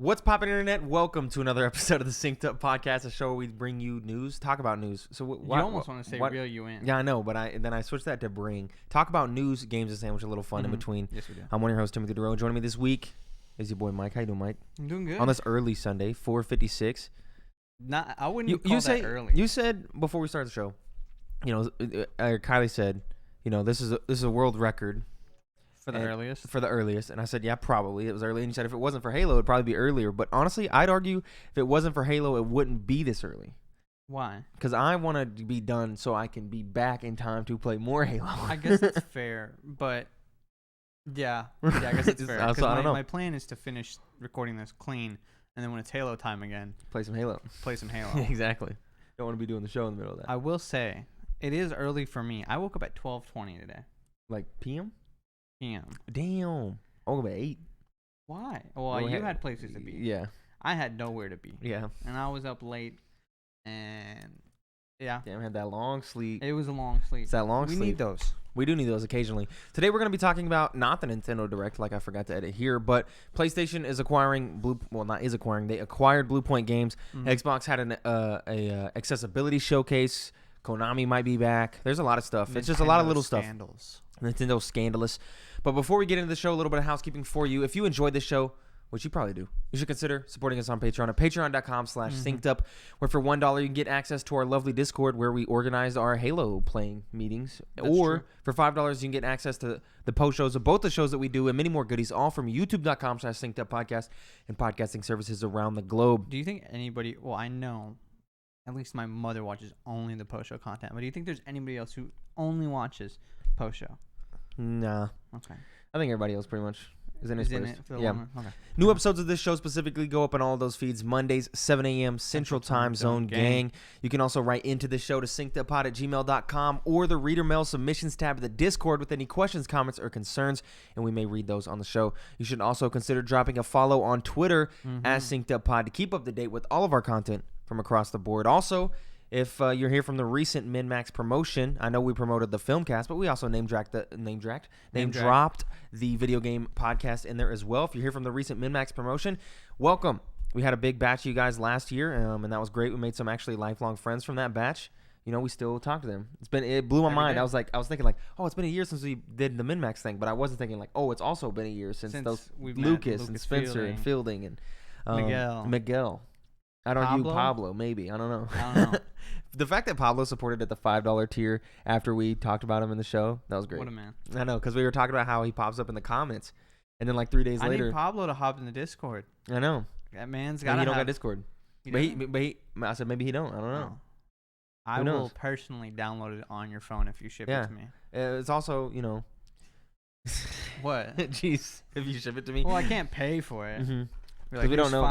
What's poppin', internet? Welcome to another episode of the Synced Up Podcast, a show where we bring you news, talk about news. So you almost want to say reel you in. Yeah, I know, but I switched that to bring. Talk about news, games, and sandwich, a little fun in between. Yes, we do. I'm one of your hosts, Timothy DeRoe. Joining me this week is your boy Mike. How you doing, Mike? I'm doing good. On this early Sunday, 4:56. I wouldn't call that early. You said before we start the show, Kylie said, this is a world record. For the earliest. And I said, yeah, probably. It was early. And you said if it wasn't for Halo, it'd probably be earlier. But honestly, I'd argue if it wasn't for Halo, it wouldn't be this early. Why? Because I want to be done so I can be back in time to play more Halo. I guess that's fair. But, yeah, I guess it's fair. I don't know. My plan is to finish recording this clean. And then when it's Halo time again. Play some Halo. Exactly. Don't want to be doing the show in the middle of that. I will say, it is early for me. I woke up at 12:20 today. Like PM? PM. Damn. I woke up at 8. Why? Well, you had places to be. Yeah. I had nowhere to be. Yeah. And I was up late. And, yeah. Damn, I had that long sleep. It was a long sleep. It's that long sleep. We need those. We do need those occasionally. Today we're going to be talking about not the Nintendo Direct, like I forgot to edit here, but PlayStation is acquiring they acquired Bluepoint Games. Xbox had an accessibility showcase. Konami might be back. There's a lot of stuff. It's just a lot of little stuff. Nintendo scandalous. But before we get into the show, a little bit of housekeeping for you. If you enjoyed this show, which you probably do, you should consider supporting us on Patreon at patreon.com/syncedup, where for $1 you can get access to our lovely Discord where we organize our Halo playing meetings. Or for $5 you can get access to the post shows of both the shows that we do and many more goodies, all from youtube.com/synceduppodcast and podcasting services around the globe. Do you think anybody, well, I know at least my mother watches only the post show content, but do you think there's anybody else who only watches post show? Nah. Okay. I think everybody else pretty much is in it for the long. Okay. New episodes of this show specifically go up on all those feeds Mondays, 7 a.m. Central Time Zone gang. You can also write into the show to synceduppod@gmail.com or the reader mail submissions tab of the Discord with any questions, comments, or concerns, and we may read those on the show. You should also consider dropping a follow on Twitter at synceduppod to keep up to date with all of our content from across the board. Also, if you're here from the recent Min-Max promotion, I know we promoted the Filmcast, but we also name dropped the video game podcast in there as well. If you're here from the recent Min-Max promotion, welcome. We had a big batch of you guys last year, and that was great. We made some actually lifelong friends from that batch. We still talk to them. It blew my mind. I was thinking like, oh, it's been a year since we did the Min-Max thing, but I wasn't thinking like, oh, it's also been a year since those Lucas and Spencer and Fielding and Miguel. I'd argue Pablo, maybe. I don't know. The fact that Pablo supported at the $5 tier after we talked about him in the show, that was great. What a man. I know, because we were talking about how he pops up in the comments, and then like 3 days later. I need Pablo to hop in the Discord. I know. That man's got to he don't got Discord. I said maybe he don't. I don't know. I will personally download it on your phone if you ship it to me. It's also, What? Jeez, if you ship it to me. Well, I can't pay for it. Because we don't know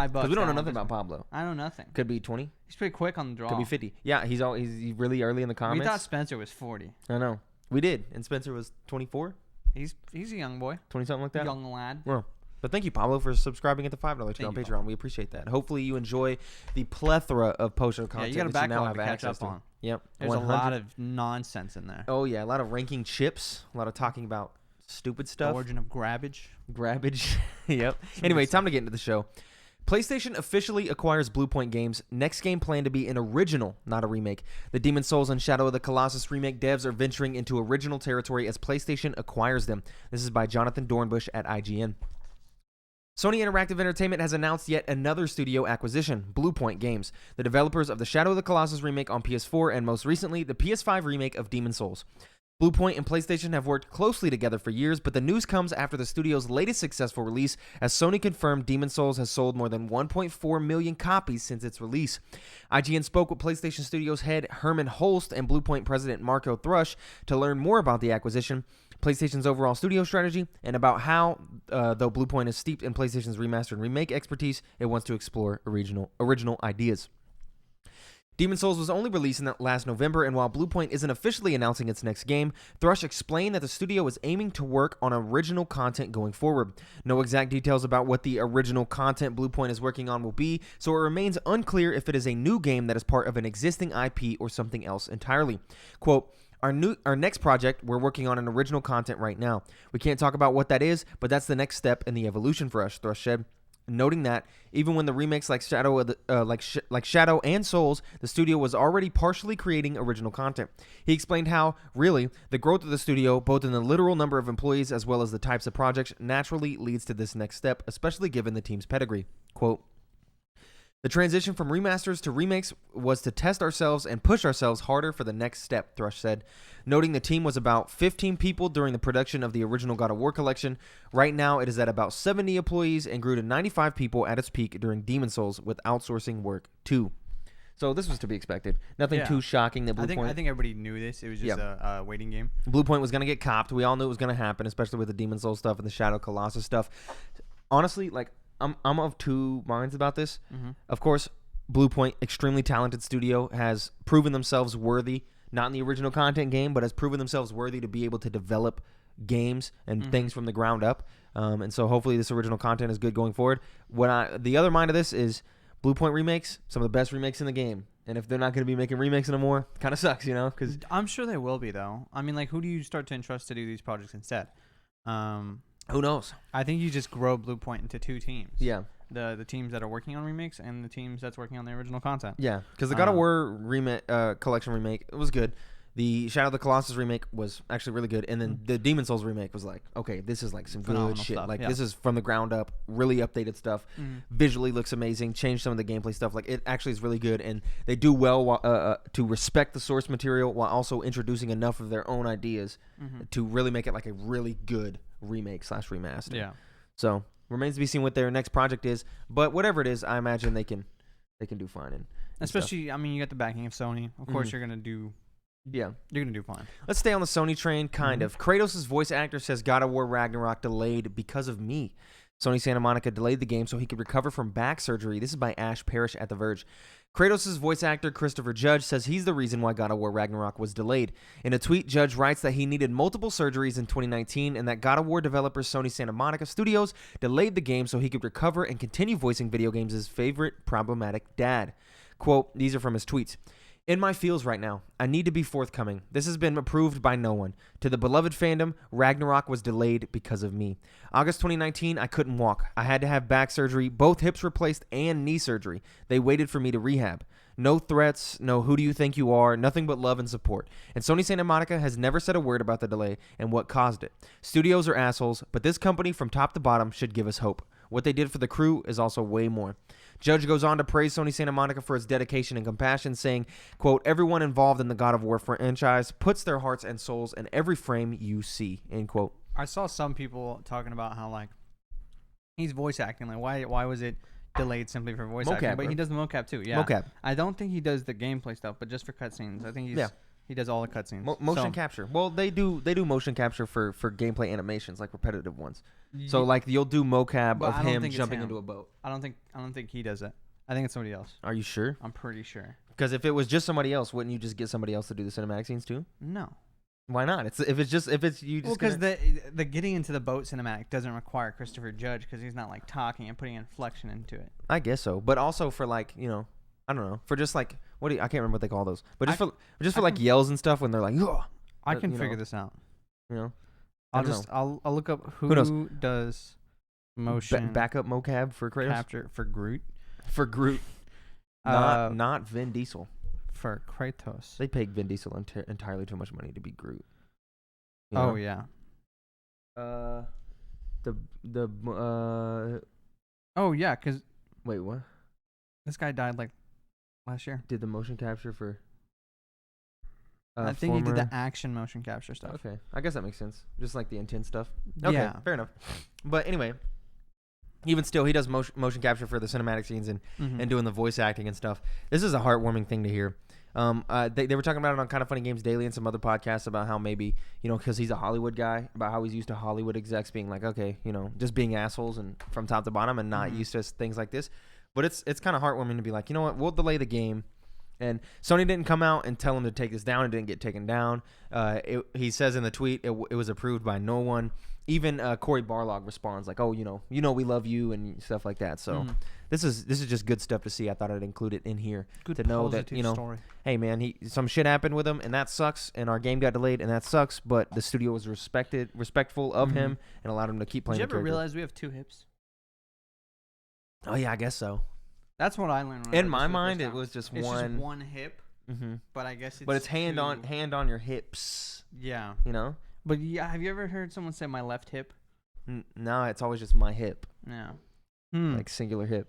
nothing about Pablo. I know nothing. Could be 20. He's pretty quick on the draw. Could be 50. Yeah, he's really early in the comments. We thought Spencer was 40. I know. We did, and Spencer was 24. He's a young boy. 20 something like that. Young lad. Well, but thank you, Pablo, for subscribing at the $5 tier on Patreon. Pablo. We appreciate that. Hopefully, you enjoy the plethora of post-show content. Yeah, you got a backlog to catch up to. on. Yep. There's 100. A lot of nonsense in there. Oh yeah, a lot of ranking chips. A lot of talking about stupid stuff. The origin of grabbage. Yep. Anyway, time to get into the show. PlayStation officially acquires Bluepoint Games. Next game planned to be an original, not a remake. The Demon's Souls and Shadow of the Colossus remake devs are venturing into original territory as PlayStation acquires them. This is by Jonathan Dornbush at IGN. Sony Interactive Entertainment has announced yet another studio acquisition, Bluepoint Games, the developers of the Shadow of the Colossus remake on PS4 and most recently the PS5 remake of Demon's Souls. Bluepoint and PlayStation have worked closely together for years, but the news comes after the studio's latest successful release, as Sony confirmed Demon's Souls has sold more than 1.4 million copies since its release. IGN spoke with PlayStation Studios head Herman Holst and Bluepoint president Marco Thrush to learn more about the acquisition, PlayStation's overall studio strategy, and about how, though Bluepoint is steeped in PlayStation's remaster and remake expertise, it wants to explore original ideas. Demon's Souls was only released in last November, and while Bluepoint isn't officially announcing its next game, Thrush explained that the studio is aiming to work on original content going forward. No exact details about what the original content Bluepoint is working on will be, so it remains unclear if it is a new game that is part of an existing IP or something else entirely. Quote, Our next project, we're working on an original content right now. We can't talk about what that is, but that's the next step in the evolution for us, Thrush said. noting that even when the remakes like Shadow of the, like Shadow and Souls, the studio was already partially creating original content. He explained how, really, the growth of the studio, both in the literal number of employees as well as the types of projects, naturally leads to this next step, especially given the team's pedigree. Quote, the transition from remasters to remakes was to test ourselves and push ourselves harder for the next step, Thrush said, noting the team was about 15 people during the production of the original God of War collection. Right now, it is at about 70 employees and grew to 95 people at its peak during Demon's Souls with outsourcing work too. So this was to be expected. Nothing too shocking that Bluepoint... I think everybody knew this. It was just a waiting game. Bluepoint was going to get copped. We all knew it was going to happen, especially with the Demon's Souls stuff and the Shadow Colossus stuff. Honestly, like... I'm of two minds about this. Mm-hmm. Of course, Bluepoint, extremely talented studio, has proven themselves worthy, not in the original content game, but has proven themselves worthy to be able to develop games and things from the ground up. And so hopefully this original content is good going forward. The other mind of this is Bluepoint remakes, some of the best remakes in the game. And if they're not going to be making remakes anymore, it kind of sucks, you know? Cause I'm sure they will be, though. I mean, like, who do you start to entrust to do these projects instead? Who knows? I think you just grow Bluepoint into two teams. Yeah. The teams that are working on remakes and the teams that's working on the original content. Yeah, because the God of War collection remake, it was good. The Shadow of the Colossus remake was actually really good. And then the Demon's Souls remake was like, okay, this is like some good shit. Stuff, this is from the ground up, really updated stuff. Visually looks amazing. Changed some of the gameplay stuff. Like, it actually is really good. And they do well to respect the source material while also introducing enough of their own ideas to really make it like a really good remake / remaster. Yeah. So remains to be seen what their next project is. But whatever it is, I imagine they can do fine. And especially, stuff. I mean, you got the backing of Sony. Of course, you're gonna do. Yeah, you're gonna do fine. Let's stay on the Sony train, kind of. Kratos' voice actor says God of War Ragnarok delayed because of me. Sony Santa Monica delayed the game so he could recover from back surgery. This is by Ash Parrish at The Verge. Kratos' voice actor, Christopher Judge, says he's the reason why God of War Ragnarok was delayed. In a tweet, Judge writes that he needed multiple surgeries in 2019 and that God of War developer Sony Santa Monica Studios delayed the game so he could recover and continue voicing video games' his favorite problematic dad. Quote, these are from his tweets. In my feels right now, I need to be forthcoming. This has been approved by no one. To the beloved fandom, Ragnarok was delayed because of me. August 2019, I couldn't walk. I had to have back surgery, both hips replaced and knee surgery. They waited for me to rehab. No threats, no who do you think you are, nothing but love and support. And Sony Santa Monica has never said a word about the delay and what caused it. Studios are assholes, but this company from top to bottom should give us hope. What they did for the crew is also way more. Judge goes on to praise Sony Santa Monica for its dedication and compassion, saying, quote, everyone involved in the God of War franchise puts their hearts and souls in every frame you see, end quote. I saw some people talking about how, like, he's voice acting. Like, why was it delayed simply for voice acting? But he does the mocap, too. Yeah. Mocap. I don't think he does the gameplay stuff, but just for cutscenes. I think he does all the cutscenes. Motion capture. Well, they do motion capture for gameplay animations, like repetitive ones. So like you'll do mocap of him jumping into a boat. I don't think he does it. I think it's somebody else. Are you sure? I'm pretty sure. Because if it was just somebody else, wouldn't you just get somebody else to do the cinematic scenes too? No. Why not? Because the getting into the boat cinematic doesn't require Christopher Judge because he's not like talking and putting inflection into it. I guess so, but also for like I don't know, for just like I can't remember what they call those, but just for like yells and stuff when they're like, ugh, I can figure this out. I'll look up who does motion backup mocap for Kratos capture for Groot. For Groot, not Vin Diesel. For Kratos, they paid Vin Diesel entirely too much money to be Groot. Oh yeah. Oh yeah, because wait, what? This guy died like last year. Did the motion capture for? I think he did the action motion capture stuff. Okay, I guess that makes sense. Just like the intense stuff. Okay, yeah, fair enough. But anyway, even still, he does motion capture for the cinematic scenes and doing the voice acting and stuff. This is a heartwarming thing to hear. They were talking about it on Kind of Funny Games Daily and some other podcasts about how maybe, because he's a Hollywood guy, about how he's used to Hollywood execs being like, okay, just being assholes and from top to bottom and not used to things like this. But it's kind of heartwarming to be like, you know what, we'll delay the game. And Sony didn't come out and tell him to take this down. It didn't get taken down. He says in the tweet it was approved by no one. Even Corey Barlog responds like, oh, we love you and stuff like that. So this is just good stuff to see. I thought I'd include it in here to know that story. Hey man, some shit happened with him and that sucks, and our game got delayed and that sucks. But the studio was respectful of him and allowed him to keep playing. Did you ever realize we have two hips? Oh yeah, I guess so. That's what I learned. When I In heard my this for the mind, first it time. was just It's one. just one hip, but I guess it's. But it's hand two. on your hips. Yeah. You know. But yeah, have you ever heard someone say my left hip? No, it's always just my hip. Yeah. Like singular hip.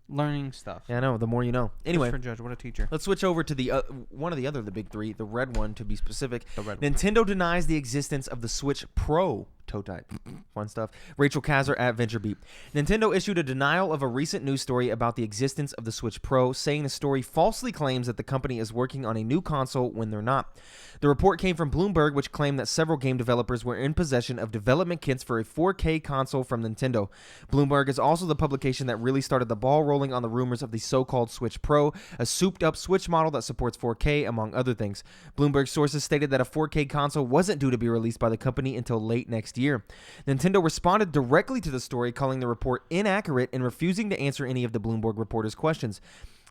Learning stuff. Yeah, I know. The more you know. Anyway, for Judge, what a teacher. let's switch over to the one of the big three, the red one to be specific. The red one. Nintendo denies the existence of the Switch Pro prototype. Fun stuff. Rachel Kazar at VentureBeat. Nintendo issued a denial of a recent news story about the existence of the Switch Pro, saying the story falsely claims that the company is working on a new console when they're not. The report came from Bloomberg, which claimed that several game developers were in possession of development kits for a 4K console from Nintendo. Bloomberg is also the publication that really started the ball rolling on the rumors of the so-called Switch Pro, a souped-up Switch model that supports 4K, among other things. Bloomberg sources stated that a 4K console wasn't due to be released by the company until late next year. Nintendo responded directly to the story, calling the report inaccurate and refusing to answer any of the Bloomberg reporters' questions.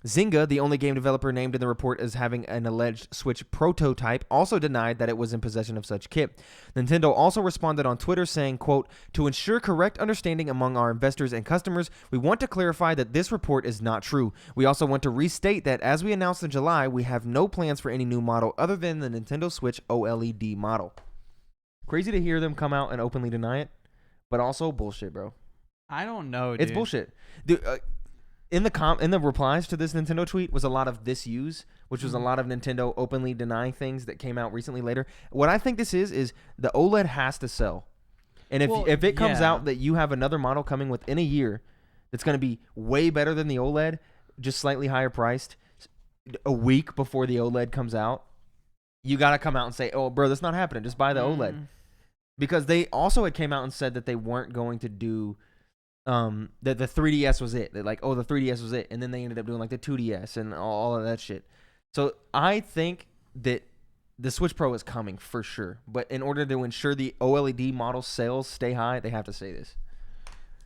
Zynga, the only game developer named in the report as having an alleged Switch prototype, also denied that it was in possession of such kit. Nintendo also responded on Twitter saying, quote, "To ensure correct understanding among our investors and customers, we want to clarify that this report is not true. We also want to restate that, as we announced in July, we have no plans for any new model other than the Nintendo Switch OLED model." Crazy to hear them come out and openly deny it, but also bullshit, bro. I don't know, dude. It's bullshit. Dude, in the replies to this Nintendo tweet was a lot of this use, which was a lot of Nintendo openly denying things that came out recently later. What I think this is the OLED has to sell. And if it comes out that you have another model coming within a year that's going to be way better than the OLED, just slightly higher priced, a week before the OLED comes out, you got to come out and say, "Oh, bro, that's not happening. Just buy the OLED." Because they also had came out and said that they weren't going to do that the 3DS was it. They're like, "Oh, the 3DS was it." And then they ended up doing like the 2DS and all of that shit. So I think that the Switch Pro is coming for sure. But in order to ensure the OLED model sales stay high, they have to say this.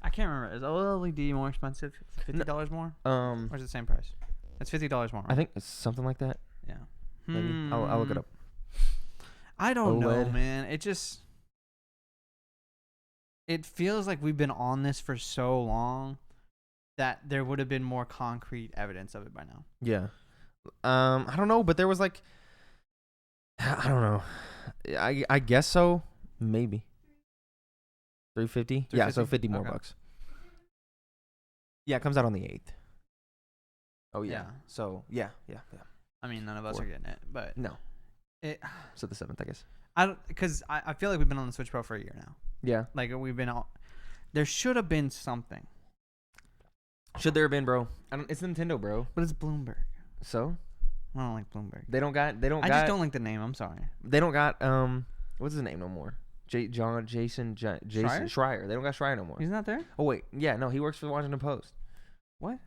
I can't remember. Is OLED more expensive? $50 more? Or is it the same price? It's $50 more. Right? I think it's something like that. Yeah. Maybe. I'll look it up. I don't know, OLED. man. It feels like we've been on this for so long that there would have been more concrete evidence of it by now. Yeah. I don't know, but there was like, I don't know. I guess so. Maybe. $350? Yeah, so 50 more bucks. Yeah, it comes out on the 8th. Oh, yeah. So, yeah. I mean, none of us are getting it, but no. So the 7th, I guess. Because I feel like we've been on the Switch Pro for a year now. Yeah. Like, we've been there should have been something. Should there have been, bro? It's Nintendo, bro. But it's Bloomberg. So? I don't like Bloomberg. I just don't like the name. I'm sorry. They don't got, what's his name no more? Jason Schreier. They don't got Schreier no more. He's not there? Oh, wait. Yeah, no, he works for the Washington Post. What?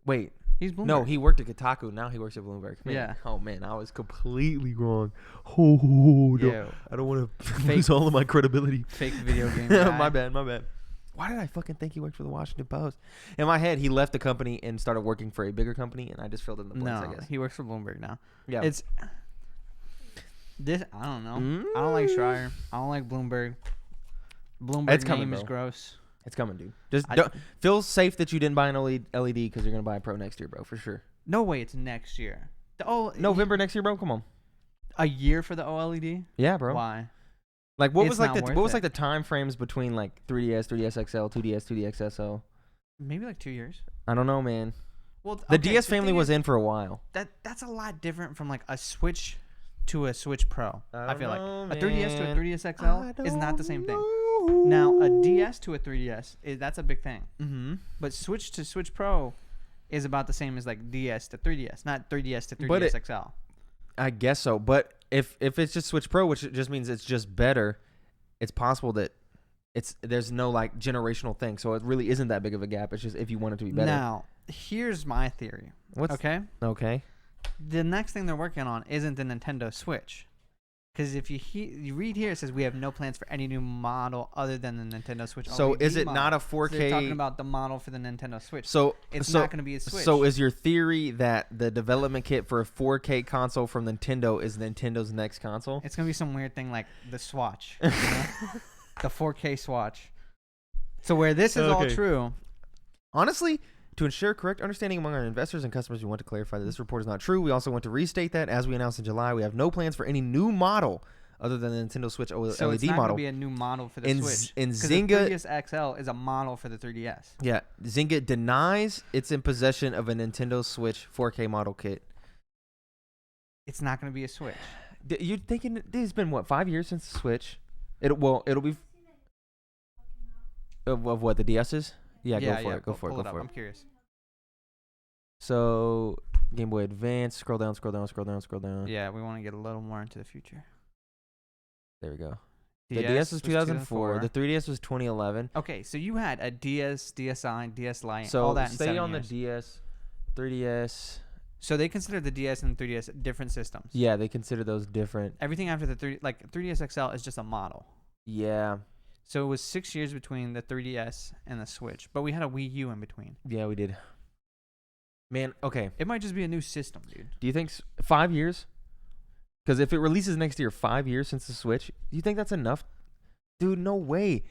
Wait. He's Bloomberg. No, he worked at Kotaku. Now he works at Bloomberg. Man. Yeah. Oh, man, I was completely wrong. Oh, no. I don't want to lose all of my credibility. Fake video game guy. My bad. Why did I fucking think he worked for the Washington Post? In my head, he left the company and started working for a bigger company, and I just filled in the blanks, I guess. He works for Bloomberg now. Yeah. It's this. I don't know. I don't like Schreier. I don't like Bloomberg. Bloomberg's name is gross. It's coming, dude. Just feel safe that you didn't buy an LED because you're gonna buy a Pro next year, bro, for sure. No way, it's next year. November next year, bro. Come on. A year for the OLED? Yeah, bro. Why? Like what was like the time frames between like 3DS, 3DS XL, 2DS, 2DS XL? Maybe like 2 years. I don't know, man. Well, the DS family was in for a while. That's a lot different from like a Switch to a Switch Pro. I feel like a 3DS to a 3DS XL is not the same thing. Now, a DS to a 3DS, that's a big thing. Mm-hmm. But Switch to Switch Pro is about the same as like DS to 3DS, not 3DS to 3DS XL. I guess so. But if it's just Switch Pro, which just means it's just better, it's possible that there's no like generational thing. So it really isn't that big of a gap. It's just if you want it to be better. Now, here's my theory. Okay? The next thing they're working on isn't the Nintendo Switch. Because if you read here, it says we have no plans for any new model other than the Nintendo Switch. So is it not a 4K? So they're talking about the model for the Nintendo Switch. So it's not going to be a Switch. So is your theory that the development kit for a 4K console from Nintendo is Nintendo's next console? It's going to be some weird thing like the Swatch. You know? The 4K Swatch. So where this is all true. Honestly, To ensure correct understanding among our investors and customers, we want to clarify that this report is not true. We also want to restate that, as we announced in July, we have no plans for any new model other than the Nintendo Switch OLED So it's not model. going to be a new model for the Switch. And Because Zynga, the 3DS XL is a model for the 3DS. yeah, Zynga denies it's in possession of a Nintendo Switch 4K model kit. It's not going to be a Switch. You're thinking it's been what, 5 years since the Switch? It'll be of what, the DS's? Yeah, go for it. I'm curious. So Game Boy Advance. Scroll down. Yeah, we want to get a little more into the future. There we go. The DS was 2004. The 3DS was 2011. Okay, so you had a DS, DSi, DS Lite, So all that in stay 7 on years. the DS, 3DS. So they consider the DS and the 3DS different systems. Yeah, they consider those different. Everything after the 3DS XL is just a model. Yeah. So it was 6 years between the 3DS and the Switch, but we had a Wii U in between. Yeah, we did. Man, okay. It might just be a new system, dude. Do you think 5 years? Because if it releases next year, 5 years since the Switch, do you think that's enough? Dude, no way.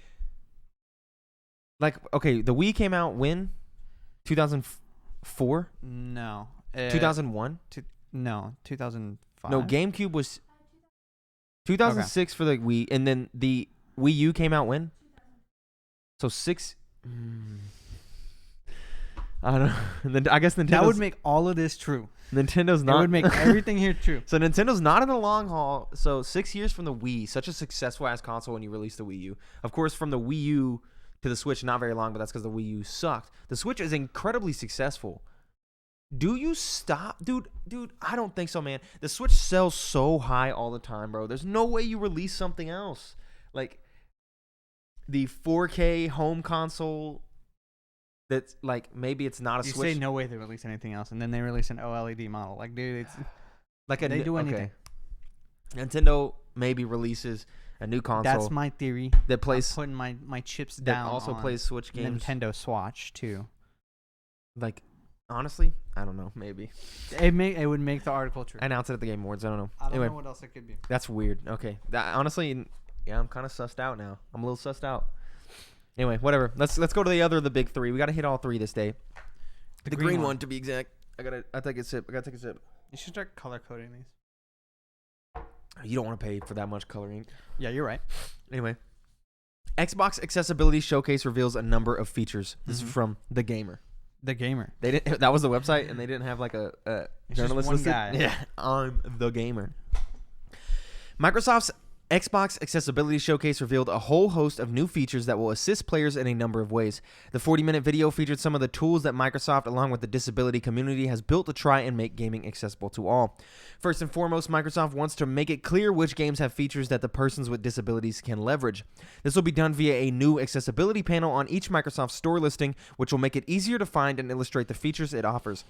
Like, okay, the Wii came out when? 2004? No. 2001? No, 2005. No, GameCube was 2006 for the Wii, and then the Wii U came out when? So 6. I don't know. And then I guess Nintendo's, that would make all of this true. Nintendo not. It would make everything here true. So Nintendo's not in the long haul. So 6 years from the Wii, such a successful ass console when you released the Wii U. Of course, from the Wii U to the Switch, not very long, but that's because the Wii U sucked. The Switch is incredibly successful. Do you stop? Dude, I don't think so, man. The Switch sells so high all the time, bro. There's no way you release something else. Like, the 4K home console that's, like, maybe it's not a You Switch. say no way they release anything else, and then they release an OLED model. Like, dude, it's Like they do anything. Okay. Nintendo maybe releases a new console. That's my theory. That plays, I'm putting my chips that down. also on plays Switch games. Nintendo Swatch too. Like, honestly, I don't know. Maybe It would make the article true. I announced it at the Game Awards. I don't know. I don't Anyway, know what else it could be. that's weird. Okay, honestly, yeah, I'm kind of sussed out now. I'm a little sussed out. Anyway, whatever. Let's go to the big three. We got to hit all three this day. The green one, to be exact. I gotta take a sip. You should start color coding these. You don't want to pay for that much coloring. Yeah, you're right. Anyway, Xbox Accessibility Showcase reveals a number of features. This is from The Gamer. The Gamer. They didn't. That was the website, and they didn't have like a It's just journalist one listed. guy. Yeah, I'm The Gamer. Microsoft's Xbox Accessibility Showcase revealed a whole host of new features that will assist players in a number of ways. The 40-minute video featured some of the tools that Microsoft, along with the disability community, has built to try and make gaming accessible to all. First and foremost, Microsoft wants to make it clear which games have features that the persons with disabilities can leverage. This will be done via a new accessibility panel on each Microsoft Store listing, which will make it easier to find and illustrate the features it offers.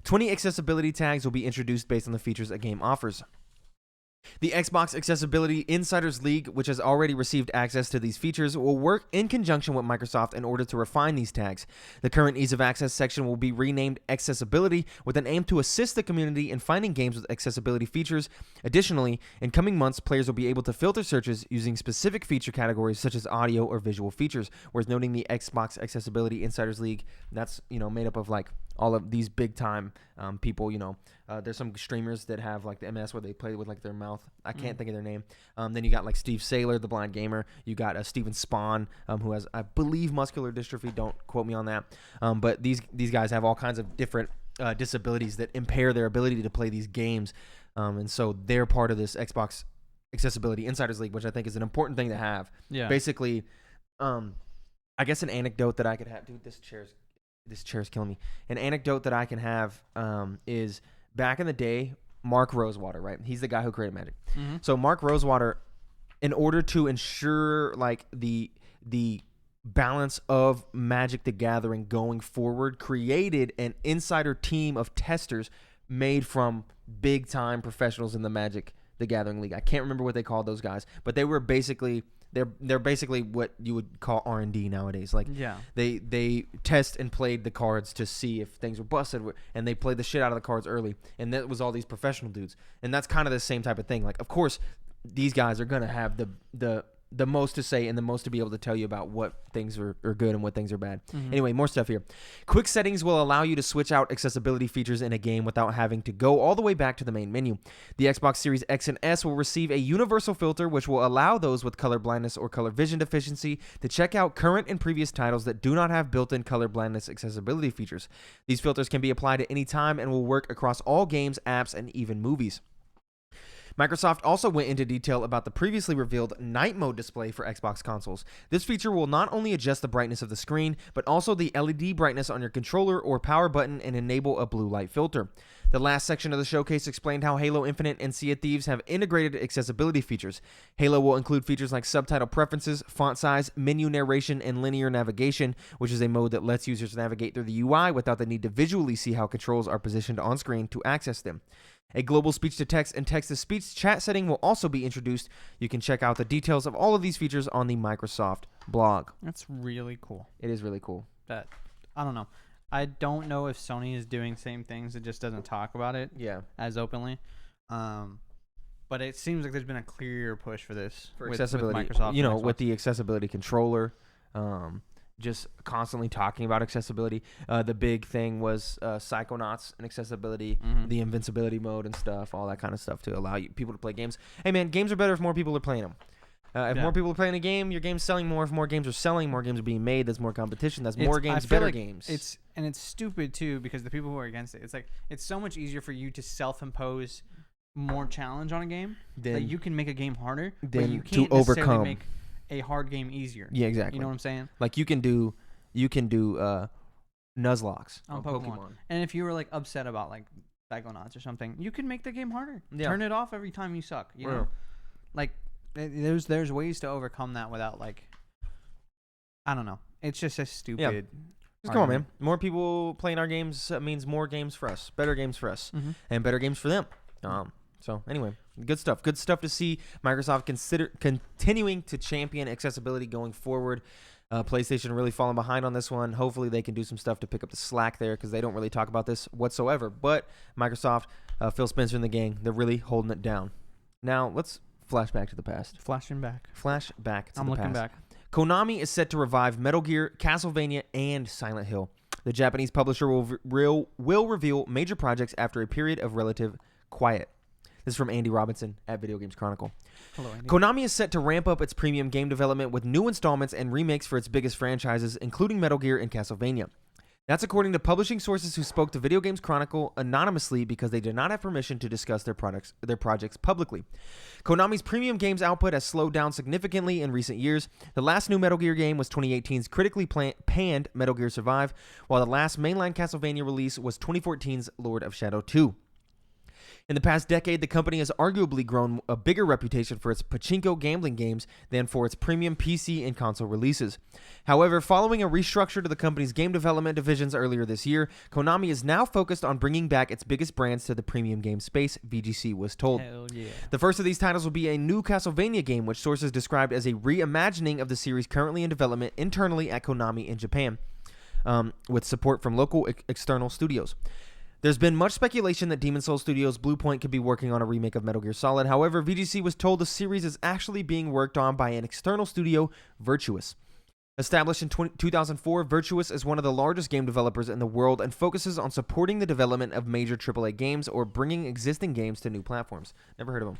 20 accessibility tags will be introduced based on the features a game offers. The Xbox Accessibility Insiders League, which has already received access to these features, will work in conjunction with Microsoft in order to refine these tags. The current Ease of Access section will be renamed Accessibility, with an aim to assist the community in finding games with accessibility features. Additionally, in coming months, players will be able to filter searches using specific feature categories such as audio or visual features, whereas noting the Xbox Accessibility Insiders League, that's, made up of like all of these big time people. There's some streamers that have like the MS where they play with like their mouth. I can't think of their name. Then you got like Steve Saylor, the blind gamer. You got Steven Spawn, who has, I believe, muscular dystrophy. Don't quote me on that. But these guys have all kinds of different disabilities that impair their ability to play these games. And so they're part of this Xbox Accessibility Insiders League, which I think is an important thing to have. Yeah. Basically, I guess an anecdote that I could have. Dude, this chair's killing me. An anecdote that I can have is back in the day, Mark Rosewater, right? He's the guy who created Magic. Mm-hmm. So Mark Rosewater, in order to ensure like the balance of Magic the Gathering going forward, created an insider team of testers made from big time professionals in the Magic the Gathering League. I can't remember what they called those guys, but they were basically they're basically what you would call R&D nowadays. Like, yeah, they test and played the cards to see if things were busted, and they played the shit out of the cards early. And that was all these professional dudes. And that's kind of the same type of thing. Like, of course, these guys are gonna have the the most to say and the most to be able to tell you about what things are good and what things are bad. Anyway, more stuff here. Quick settings will allow you to switch out accessibility features in a game without having to go all the way back to the main menu. The Xbox Series X and S will receive a universal filter which will allow those with color blindness or color vision deficiency to check out current and previous titles that do not have built-in color blindness accessibility features. These filters can be applied at any time and will work across all games, apps, and even movies. Microsoft also went into detail about the previously revealed night mode display for Xbox consoles. This feature will not only adjust the brightness of the screen, but also the LED brightness on your controller or power button and enable a blue light filter. The last section of the showcase explained how Halo Infinite and Sea of Thieves have integrated accessibility features. Halo will include features like subtitle preferences, font size, menu narration, and linear navigation, which is a mode that lets users navigate through the UI without the need to visually see how controls are positioned on screen to access them. A global speech-to-text and text-to-speech chat setting will also be introduced. You can check out the details of all of these features on the Microsoft blog. That's really cool. It is really cool. I don't know. I don't know if Sony is doing same things. It just doesn't talk about it as openly. But it seems like there's been a clear push for this For with accessibility. Microsoft. With the accessibility controller. Just constantly talking about accessibility. The big thing was Psychonauts and accessibility, the invincibility mode and stuff, all that kind of stuff to allow people to play games. Hey, man, games are better if more people are playing them. If more people are playing a game, your game's selling more. If more games are selling, more games are being made. There's more competition. That's more games, better games. It's stupid, too, because the people who are against it, it's so much easier for you to self-impose more challenge on a game that you can make a game harder, but you can't necessarily make a hard game easier. Yeah, exactly. You know what I'm saying? Like you can do Nuzlocke on Pokemon. And if you were like upset about like Psychonauts or something, you can make the game harder. Yeah. Turn it off every time you suck. You know, like there's ways to overcome that without like, I don't know. It's just a stupid. Just come on, man. More people playing our games means more games for us, better games for us, and better games for them. So anyway, good stuff. Good stuff to see Microsoft continuing to champion accessibility going forward. PlayStation really falling behind on this one. Hopefully they can do some stuff to pick up the slack there because they don't really talk about this whatsoever. But Microsoft, Phil Spencer and the gang, they're really holding it down. Now let's flash back to the past. Flashing back. Flash back to the past. I'm looking back. Konami is set to revive Metal Gear, Castlevania, and Silent Hill. The Japanese publisher will reveal major projects after a period of relative quiet. This is from Andy Robinson at Video Games Chronicle. Hello, Andy. Konami is set to ramp up its premium game development with new installments and remakes for its biggest franchises, including Metal Gear and Castlevania. That's according to publishing sources who spoke to Video Games Chronicle anonymously because they did not have permission to discuss their projects publicly. Konami's premium games output has slowed down significantly in recent years. The last new Metal Gear game was 2018's critically panned Metal Gear Survive, while the last mainline Castlevania release was 2014's Lord of Shadow 2. In the past decade, the company has arguably grown a bigger reputation for its pachinko gambling games than for its premium PC and console releases. However, following a restructure to the company's game development divisions earlier this year, Konami is now focused on bringing back its biggest brands to the premium game space, VGC was told. Hell yeah. The first of these titles will be a new Castlevania game, which sources described as a reimagining of the series currently in development internally at Konami in Japan, with support from local external studios. There's been much speculation that Demon Soul Studios' Bluepoint could be working on a remake of Metal Gear Solid. However, VGC was told the series is actually being worked on by an external studio, Virtuous. Established in 2004, Virtuous is one of the largest game developers in the world and focuses on supporting the development of major AAA games or bringing existing games to new platforms. Never heard of them.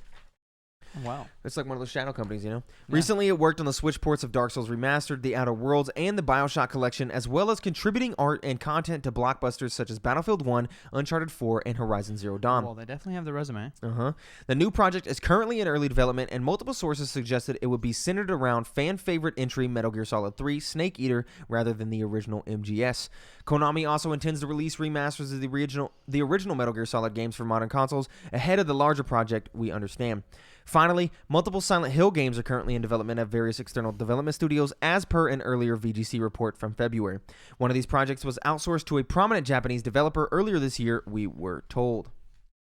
Wow. It's like one of those shadow companies, you know? Yeah. Recently, it worked on the Switch ports of Dark Souls Remastered, The Outer Worlds, and the BioShock Collection, as well as contributing art and content to blockbusters such as Battlefield 1, Uncharted 4, and Horizon Zero Dawn. Well, they definitely have the resume. The new project is currently in early development, and multiple sources suggested it would be centered around fan-favorite entry Metal Gear Solid 3, Snake Eater, rather than the original MGS. Konami also intends to release remasters of the original Metal Gear Solid games for modern consoles ahead of the larger project, we understand. Finally, multiple Silent Hill games are currently in development at various external development studios, as per an earlier VGC report from February. One of these projects was outsourced to a prominent Japanese developer earlier this year, we were told.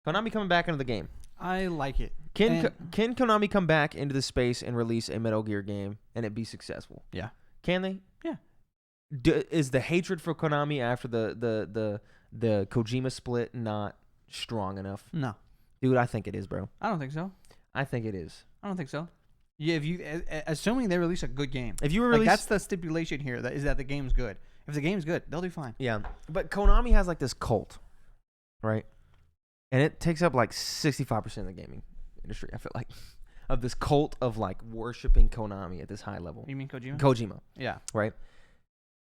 Konami coming back into the game. I like it. Can Konami come back into the space and release a Metal Gear game and it be successful? Yeah. Can they? Yeah. Is the hatred for Konami after the Kojima split not strong enough? No. Dude, I think it is, bro. I don't think so. I think it is. I don't think so. Yeah, assuming they release a good game. If you were like, that's the stipulation here. That is that the game's good. If the game's good, they'll do fine. Yeah, but Konami has like this cult, right? And it takes up like 65% of the gaming industry. I feel like of this cult of like worshiping Konami at this high level. You mean Kojima? Kojima, Yeah, right?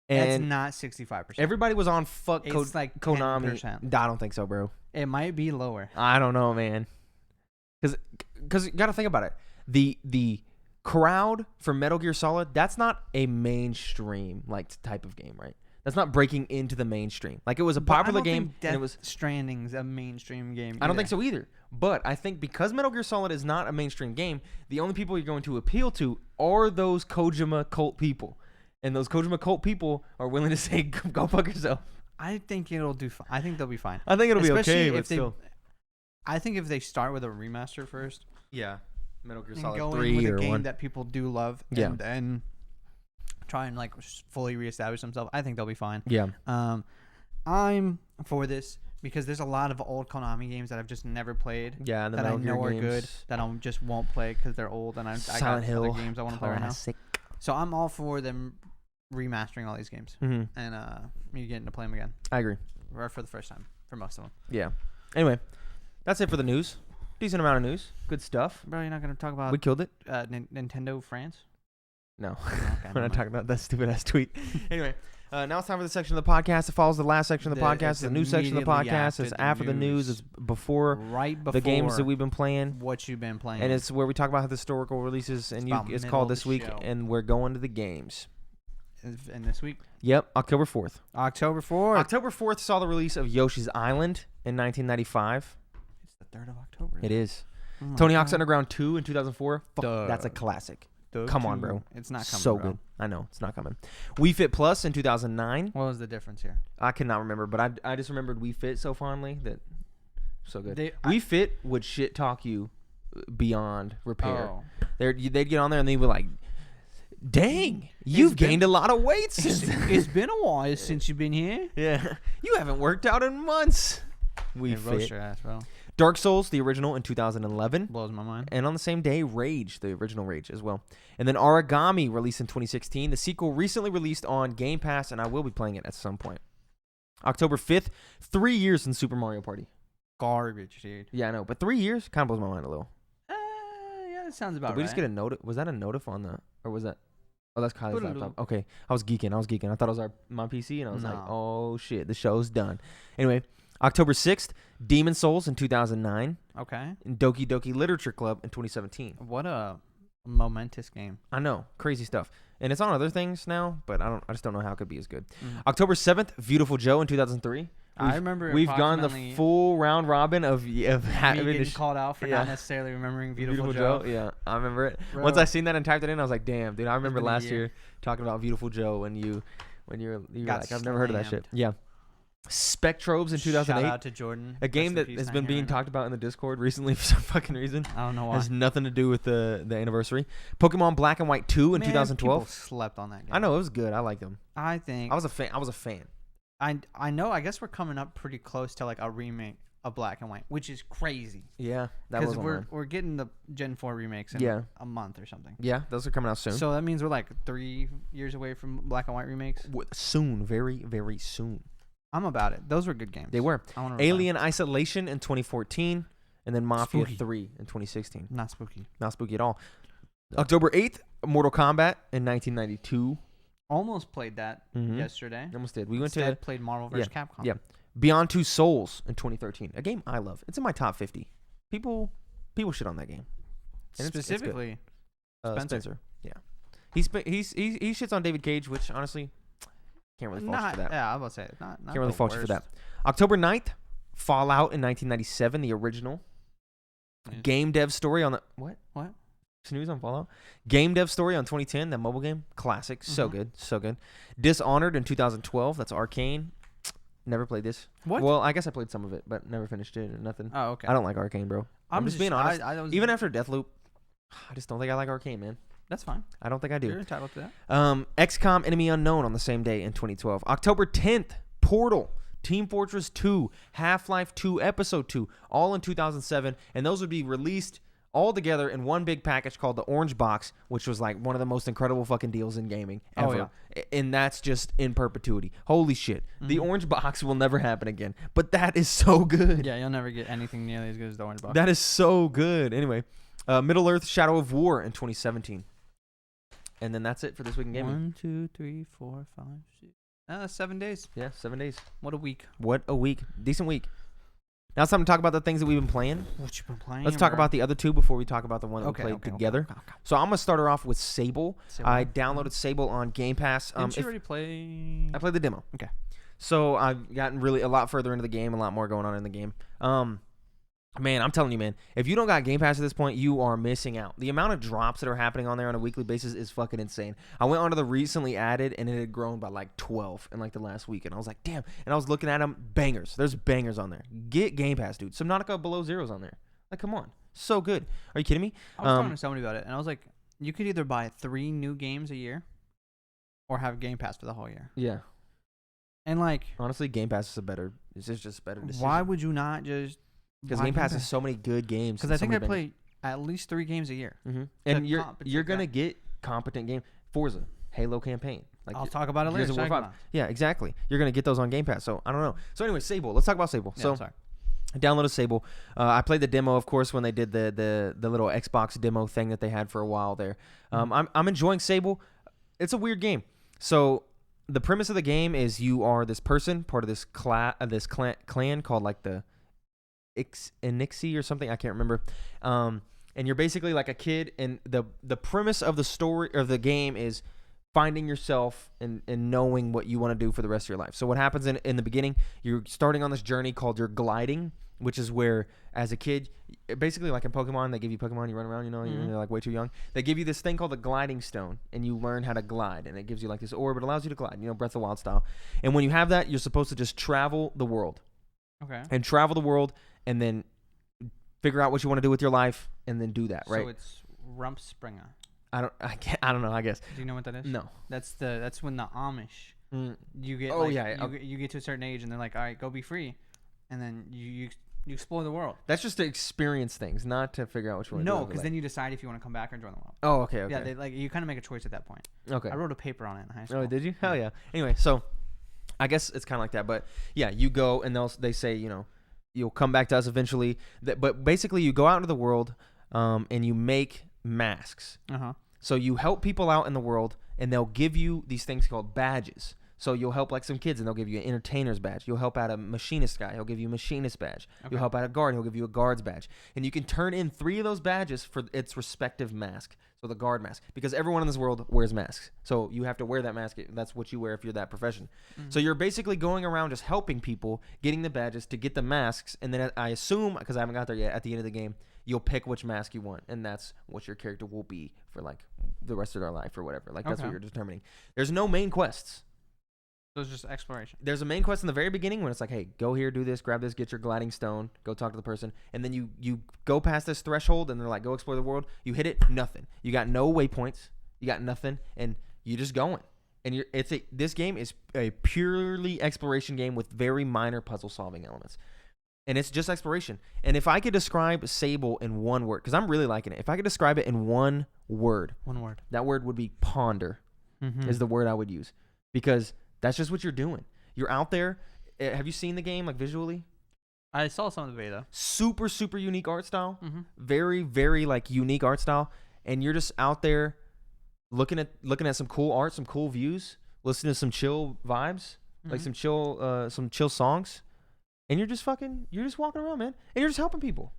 And that's not 65%. Everybody was on fuck It's like Konami. 10%. I don't think so, bro. It might be lower. I don't know, man. Because you got to think about it. The crowd for Metal Gear Solid, that's not a mainstream like type of game, right? That's not breaking into the mainstream. Like, it was a popular game, and it was Stranding's a mainstream game. I don't think so either. But I think because Metal Gear Solid is not a mainstream game, the only people you're going to appeal to are those Kojima cult people. And those Kojima cult people are willing to say, go fuck yourself. I think it'll do fine. I think they'll be fine. I think it'll be okay, if but still. I think if they start with a remaster first. Yeah. Metal Gear And Solid go 3 in with or a game 1. that people do love. Yeah. And then try and like fully reestablish themselves. I think they'll be fine. Yeah. I'm for this because there's a lot of old Konami games that I've just never played. Yeah, the that Metal I Gear know are games. good that I just won't play because they're old and I got other games I want to play right now. So I'm all for them remastering all these games Mm-hmm. and me getting to play them again. I agree. Or for the first time for most of them. Yeah. Anyway, that's it for the news. Decent amount of news. Good stuff. Bro, you're not going to talk about We killed it. Nintendo France? No. Okay, We're not talking about that stupid ass tweet. Anyway, now it's time for the section of the podcast that follows the last section of the podcast. It's a new section of the immediately podcast. It's after the news. It's before Right before the games that we've been playing. what you've been playing. And it's where we talk about historical releases. And about it's middle called of This the Week. show. And we're going to the games. And this week? Yep. October 4th. October 4th. October 4th saw the release of Yoshi's Island in 1995. It's the 3rd of October. It is. Oh my Tony Hawk's God. Underground 2 in 2004. Fuck, Duh. that's a classic. Those Come on, two- bro. It's not coming, So bro. good. I know. It's not coming. Wii Fit Plus in 2009. What was the difference here? I cannot remember, but I just remembered Wii Fit so fondly that so good. They- Wii Fit would shit talk you beyond repair. Oh. They'd get on there and they'd be like, "Dang, you've gained a lot of weight since." It's been a while since you've been here. Yeah, you haven't worked out in months. Wii Hey, roast Fit. your ass, bro. Dark Souls, the original, in 2011. Blows my mind. And on the same day, Rage, the original Rage as well. And then Origami, released in 2016. The sequel recently released on Game Pass, and I will be playing it at some point. October 5th, 3 years in Super Mario Party. Garbage, dude. Yeah, I know, but 3 years kind of blows my mind a little. Yeah, that sounds about Did we right. just get a note? Was that a notif on the, or was that? Oh, that's Kylie's Boodaloo. laptop. Okay, I was geeking. I thought it was my PC, and I was like, No. oh shit, the show's done. Anyway, October 6th, Demon Souls in 2009. Okay. And Doki Doki Literature Club in 2017. What a momentous game. I know, crazy stuff. And it's on other things now, but I just don't know how it could be as good. Mm. October 7th, Beautiful Joe in 2003. I remember We've gone the approximately full round robin of me having getting to called out for yeah. not necessarily remembering Beautiful Joe. Yeah, I remember it. Bro. Once I seen that and typed it in, I was like, damn, dude, I remember been a last year. year talking about Beautiful Joe when you were Got like, I've never heard of that shit. slammed. Yeah. Spectrobes in 2008. Shout out to Jordan. A game Rest in that peace, has not been here being right now. talked about in the Discord recently for some fucking reason. I don't know why. Has nothing to do with the anniversary. Pokemon Black and White 2 in Man, 2012. people slept on that game. I know, it was good. I liked them. I think I was a fan. I know. I guess we're coming up pretty close to like a remake of Black and White, which is crazy Yeah, that because was we're getting the Gen 4 remakes in Yeah. a month or something. Yeah, those are coming out soon. So that means we're like 3 years away from Black and White remakes. Soon, very, very soon. I'm about it. Those were good games. They were. I wanna Alien Isolation in 2014, and then Mafia Spooky. 3 in 2016. Not spooky. Not spooky at all. October 8th, Mortal Kombat in 1992. Almost played that Mhm. yesterday. Almost did. We went Instead, to played Marvel vs. Capcom. yeah. Beyond Two Souls in 2013. A game I love. It's in my top 50. People shit on that game. And it's good. Specifically, Spencer. Yeah. He shits on David Cage, which honestly can't really fault you not, for that. yeah, I was about to say not Can't really the fault you for worst. that. October 9th, Fallout in 1997, the original. Yeah. Game dev story on the what? What? Snooze on Fallout. Game dev story on 2010, that mobile game, classic, so Mhm. good, so good. Dishonored in 2012, that's Arcane. Never played this. What? Well, I guess I played some of it, but never finished it. Nothing. Oh, okay. I don't like Arcane, bro. I'm just being honest. I was, Even after Deathloop, I just don't think I like Arcane, man. that's fine. I don't think I You're do. entitled to that. XCOM Enemy Unknown on the same day in 2012. October 10th, Portal, Team Fortress 2, Half-Life 2, Episode 2, all in 2007, and those would be released all together in one big package called the Orange Box, which was like one of the most incredible fucking deals in gaming ever. And that's just in perpetuity. Holy shit. The Orange Box will never happen again. But that is so good. Yeah, you'll never get anything nearly as good as the Orange Box. That is so good. Anyway, Middle-earth Shadow of War in 2017. And then that's it for this week in gaming. 1, 2, 3, 4, 5, 6. 7 days. Yeah, 7 days. What a week. What a week. Decent week. Now it's time to talk about the things that we've been playing. What you been playing? Let's talk about the other two before we talk about the one that we played together. Okay. So I'm going to start her off with Sable. I downloaded Sable on Game Pass. Didn't you already play? I played the demo. Okay. So I've gotten really a lot further into the game, a lot more going on in the game. Man, I'm telling you, man, if you don't got Game Pass at this point, you are missing out. The amount of drops that are happening on there on a weekly basis is fucking insane. I went onto the recently added, and it had grown by like 12 in like the last week, and I was like, damn. And I was looking at them, bangers. There's bangers on there. Get Game Pass, dude. Subnautica Below Zero's on there. Like, come on. So good. Are you kidding me? I was talking to somebody about it, and I was like, you could either buy 3 new games a year or have Game Pass for the whole year. Yeah. And like, honestly, Game Pass is a better decision. Why would you not just... Because Game Pass has so many good games. Because I think I play at least 3 games a year. Mm-hmm. And you're gonna get competent game. Forza, Halo campaign. Like I'll talk about it later. Yeah, exactly. You're gonna get those on Game Pass. So I don't know. So anyway, Sable. Let's talk about Sable. Yeah, so sorry. I downloaded Sable. I played the demo, of course, when they did the little Xbox demo thing that they had for a while there. I'm enjoying Sable. It's a weird game. So the premise of the game is you are this person, part of this clan called like the Enixi or something, I can't remember. And you're basically like a kid, and the premise of the story of the game is finding yourself and knowing what you want to do for the rest of your life. So what happens in the beginning, you're starting on this journey called your gliding, which is where as a kid, basically like in Pokemon, they give you Pokemon, you run around, you know, you're like way too young. They give you this thing called the gliding stone, and you learn how to glide, and it gives you like this orb. It allows you to glide, you know, Breath of the Wild style. And when you have that, you're supposed to just travel the world. Okay. And travel the world, and then figure out what you want to do with your life, and then do that, right? So it's Rumpspringer. I don't know. I guess. Do you know what that is? No. That's when the Amish. You get. You get to a certain age, and they're like, all right, go be free, and then you explore the world. That's just to experience things, not to figure out what you want to do. No, because then you decide if you want to come back or join the world. Oh, okay. Yeah, you kind of make a choice at that point. Okay. I wrote a paper on it in high school. Oh, did you? Hell yeah. Anyway, so I guess it's kind of like that, but yeah, you go and they say, you know, you'll come back to us eventually. But basically, you go out into the world, and you make masks. So you help people out in the world, and they'll give you these things called badges. So you'll help like some kids, and they'll give you an entertainer's badge. You'll help out a machinist guy. He'll give you a machinist badge. Okay. You'll help out a guard. He'll give you a guard's badge. And you can turn in 3 of those badges for its respective mask. So the guard mask, because everyone in this world wears masks. So you have to wear that mask. That's what you wear if you're that profession. So you're basically going around just helping people, getting the badges to get the masks. And then I assume, because I haven't got there yet, at the end of the game, you'll pick which mask you want. And that's what your character will be for like the rest of their life or whatever. Like that's what you're determining. There's no main quests. So it's just exploration. There's a main quest in the very beginning when it's like, hey, go here, do this, grab this, get your gliding stone, go talk to the person. And then you go past this threshold, and they're like, go explore the world. You hit it, nothing. You got no waypoints. You got nothing. And you're just going. And this game is a purely exploration game with very minor puzzle-solving elements. And it's just exploration. And if I could describe Sable in one word, because I'm really liking it. If I could describe it in one word. That word would be ponder is the word I would use. Because that's just what you're doing. You're out there. Have you seen the game, like, visually? I saw some of the beta. Super, super unique art style. Very, very, like, unique art style. And you're just out there looking at some cool art, some cool views, listening to some chill vibes, like some chill songs. And you're just walking around, man. And you're just helping people.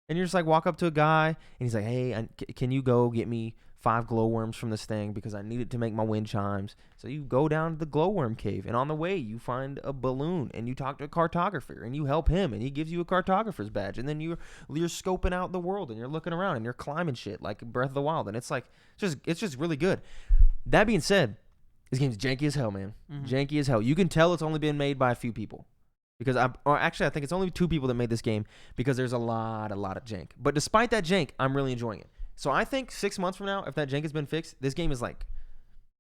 And you're just, like, walk up to a guy, and he's like, hey, can you go get me 5 glowworms from this thing because I need it to make my wind chimes. So you go down to the glowworm cave, and on the way you find a balloon, and you talk to a cartographer, and you help him, and he gives you a cartographer's badge, and then you're scoping out the world, and you're looking around, and you're climbing shit like Breath of the Wild, and it's just really good. That being said, this game's janky as hell, man. Janky as hell. You can tell it's only been made by a few people. Because I think it's only 2 people that made this game because there's a lot of jank. But despite that jank, I'm really enjoying it. So I think 6 months from now, if that jank has been fixed, this game is like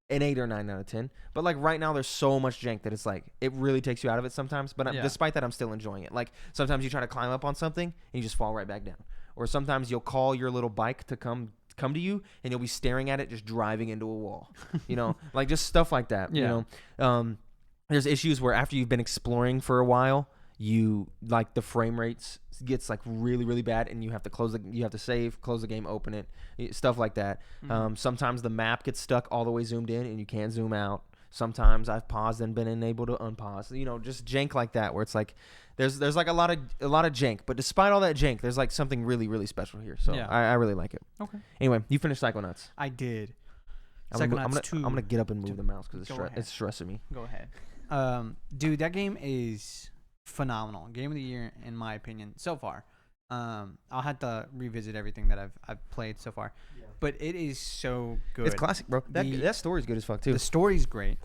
an 8 or 9 out of 10. But like right now, there's so much jank that it's like it really takes you out of it sometimes. But despite that, I'm still enjoying it. Like sometimes you try to climb up on something and you just fall right back down. or sometimes you'll call your little bike to come to you, and you'll be staring at it just driving into a wall. Like just stuff like that. There's issues where after you've been exploring for a while, you like the frame rates gets like really, really bad, and you have to save, close the game, open it, stuff like that. Sometimes the map gets stuck all the way zoomed in and you can't zoom out. Sometimes I've paused and been unable to unpause. Just jank like that, where it's like there's like a lot of jank, but despite all that jank, there's like something really, really special here. So I really like it. Okay. Anyway, you finished Psychonauts. I did. I'm gonna get up and move the mouse because it's stressing me. Go ahead. Dude, that game is phenomenal. Game of the year in my opinion so far. I'll have to revisit everything that I've played so far, but it is so good. It's classic, bro. That story's good as fuck too. The story's great.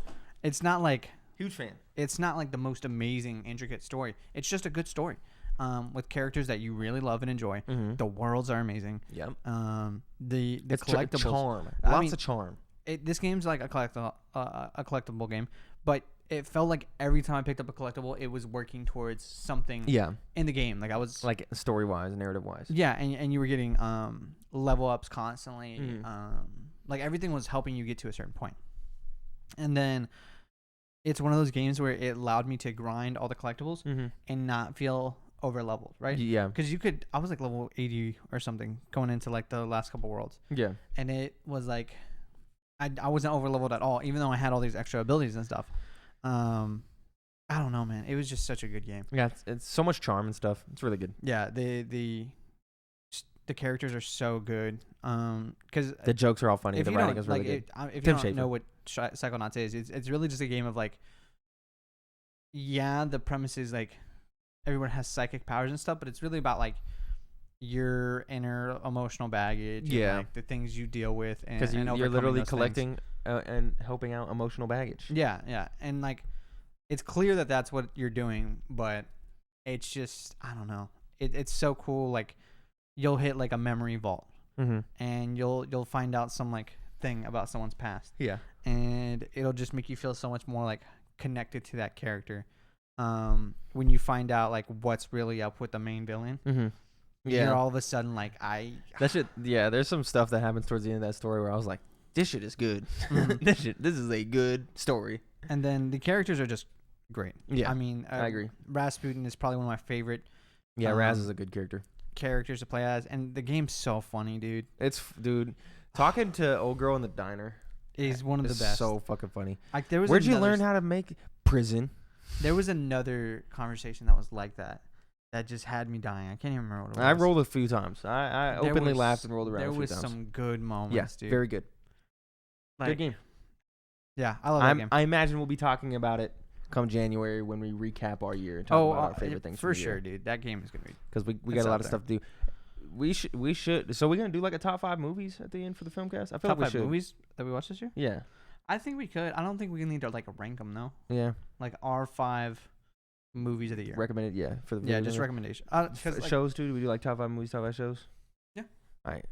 It's not like huge fan. It's not like the most amazing, intricate story. It's just a good story, with characters that you really love and enjoy. The worlds are amazing. Yep. The collectibles, charm. Lots of charm. This game's like a collectible game, but it felt like every time I picked up a collectible, it was working towards something in the game. Like I was like story-wise, narrative-wise. Yeah, and you were getting level ups constantly. Like everything was helping you get to a certain point. And then it's one of those games where it allowed me to grind all the collectibles and not feel over leveled, right? Yeah. Because I was like level 80 or something going into like the last couple worlds. Yeah. And it was like I wasn't over leveled at all, even though I had all these extra abilities and stuff. I don't know, man. It was just such a good game. Yeah, it's so much charm and stuff. It's really good. Yeah, the characters are so good. Because the jokes are all funny. The writing is really good. If you don't know what Psychonauts is, it's really just a game of like, the premise is like everyone has psychic powers and stuff, but it's really about like your inner emotional baggage, and, like, the things you deal with, and because you're literally collecting and helping out emotional baggage. Yeah, and like it's clear that that's what you're doing, but it's just I don't know. It's so cool. Like you'll hit like a memory vault, and you'll find out some like thing about someone's past. Yeah, and it'll just make you feel so much more like connected to that character. When you find out like what's really up with the main villain. Yeah, you're all of a sudden like that shit. Yeah, there's some stuff that happens towards the end of that story where I was like, this shit is good. This is a good story. And then the characters are just great. Yeah, I mean, I agree. Rasputin is probably one of my favorite. Yeah, Raz is a good characters to play as, and the game's so funny, dude. Talking to old girl in the diner is one of the best. So fucking funny. Like where'd you learn how to make prison? There was another conversation that was like that. That just had me dying. I can't even remember what it was. I rolled a few times. I openly laughed and rolled around a few times. There was some good moments, dude. Very good. Like, good game. Yeah, I love that game. I imagine we'll be talking about it come January when we recap our year and talk about our favorite things. For sure, dude. That game is going to be... Because we got a lot of stuff to do. We should... So we're going to do like a top 5 movies at the end for the Filmcast? I feel like we should. Top 5 movies that we watched this year? Yeah. I think we could. I don't think we need to like rank them, though. Yeah. Like our 5... movies of the year recommended, for the just recommendation. Shows too. Do we do like top 5 movies, top 5 shows? Yeah. All right.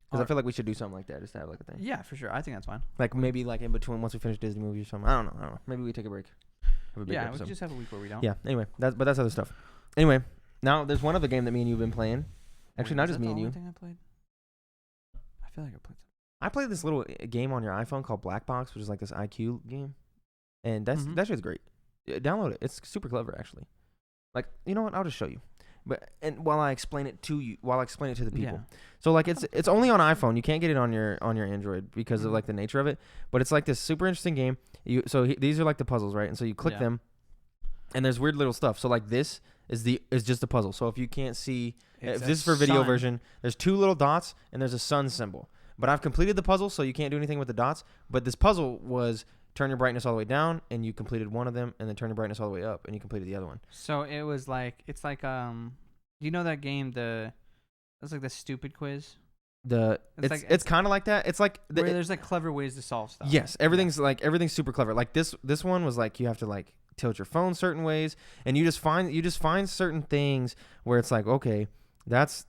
Because I feel like we should do something like that, just to have like a thing. Yeah, for sure. I think that's fine. Like maybe like in between once we finish Disney movies or something. I don't know. Maybe we take a break. Have a big episode. We could just have a week where we don't. Yeah. Anyway, that's other stuff. Anyway, now there's one other game that me and you have been playing. Actually, not just me and you. Thing I played. I feel like I played. I played this little game on your iPhone called Black Box, which is like this IQ game, and that shit's great. Download it. It's super clever, actually. Like, you know what? I'll just show you. While I explain it to the people. Yeah. So like it's only on iPhone. You can't get it on your Android because of like the nature of it. But it's like this super interesting game. These are like the puzzles, right? And so you click them, and there's weird little stuff. So like this is just a puzzle. So if you can't see, if this is for video version, there's 2 little dots and there's a sun symbol. But I've completed the puzzle, so you can't do anything with the dots. But this puzzle was turn your brightness all the way down, and you completed one of them, and then turn your brightness all the way up, and you completed the other one. So it was like, it's like, you know that game, it's like the stupid quiz? It's kind of like that. It's like where there's like clever ways to solve stuff. Yes, everything's super clever. Like this one was like you have to like tilt your phone certain ways, and you just find certain things where it's like, okay, that's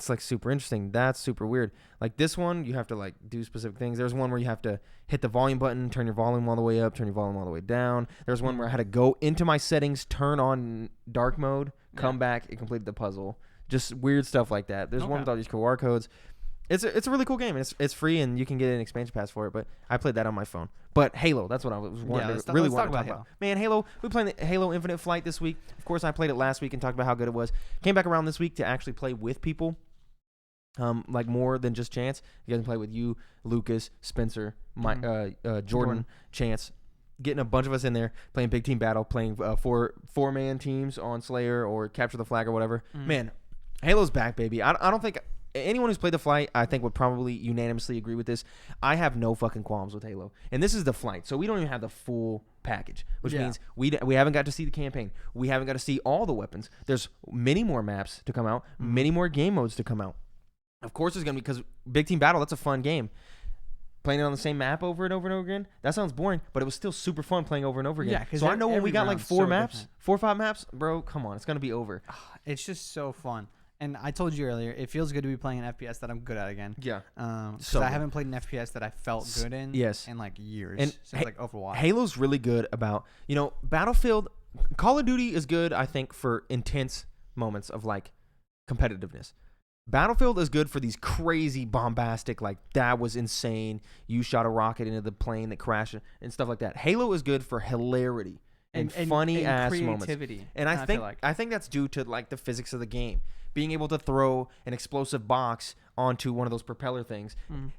like super interesting. That's super weird. Like this one, you have to like do specific things. There's one where you have to hit the volume button, turn your volume all the way up, turn your volume all the way down. There's one where I had to go into my settings, turn on dark mode, come back, and complete the puzzle. just weird stuff like that. There's one with all these QR codes. It's a really cool game. It's free, and you can get an expansion pass for it. But I played that on my phone. But Halo, that's what I was wanting to really want to talk about. Man, Halo. We played the Halo Infinite Flight this week. Of course, I played it last week and talked about how good it was. Came back around this week to actually play with people, like more than just Chance. You guys can play with you, Lucas, Spencer, Jordan, Chance. Getting a bunch of us in there playing big team battle, playing four-man teams on Slayer or Capture the Flag or whatever. Man, Halo's back, baby. I don't think anyone who's played the Flight, I think, would probably unanimously agree with this. I have no fucking qualms with Halo. And this is the Flight, so we don't even have the full package, which means we haven't got to see the campaign. We haven't got to see all the weapons. There's many more maps to come out, many more game modes to come out. Of course there's going to be, because Big Team Battle, that's a fun game. Playing it on the same map over and over and over again, that sounds boring, but it was still super fun playing over and over again. Yeah, so I know when we got like 4 or 5 maps, bro, come on, it's going to be over. It's just so fun. And I told you earlier, it feels good to be playing an FPS that I'm good at again. Yeah. Because I haven't played an FPS that I felt good in in like years. And since like Overwatch. Halo's really good about, Battlefield, Call of Duty is good, I think, for intense moments of like competitiveness. Battlefield is good for these crazy, bombastic, like, that was insane. You shot a rocket into the plane that crashed and stuff like that. Halo is good for hilarity and funny-ass moments. And I think that's due to, like, the physics of the game. Being able to throw an explosive box onto one of those propeller things,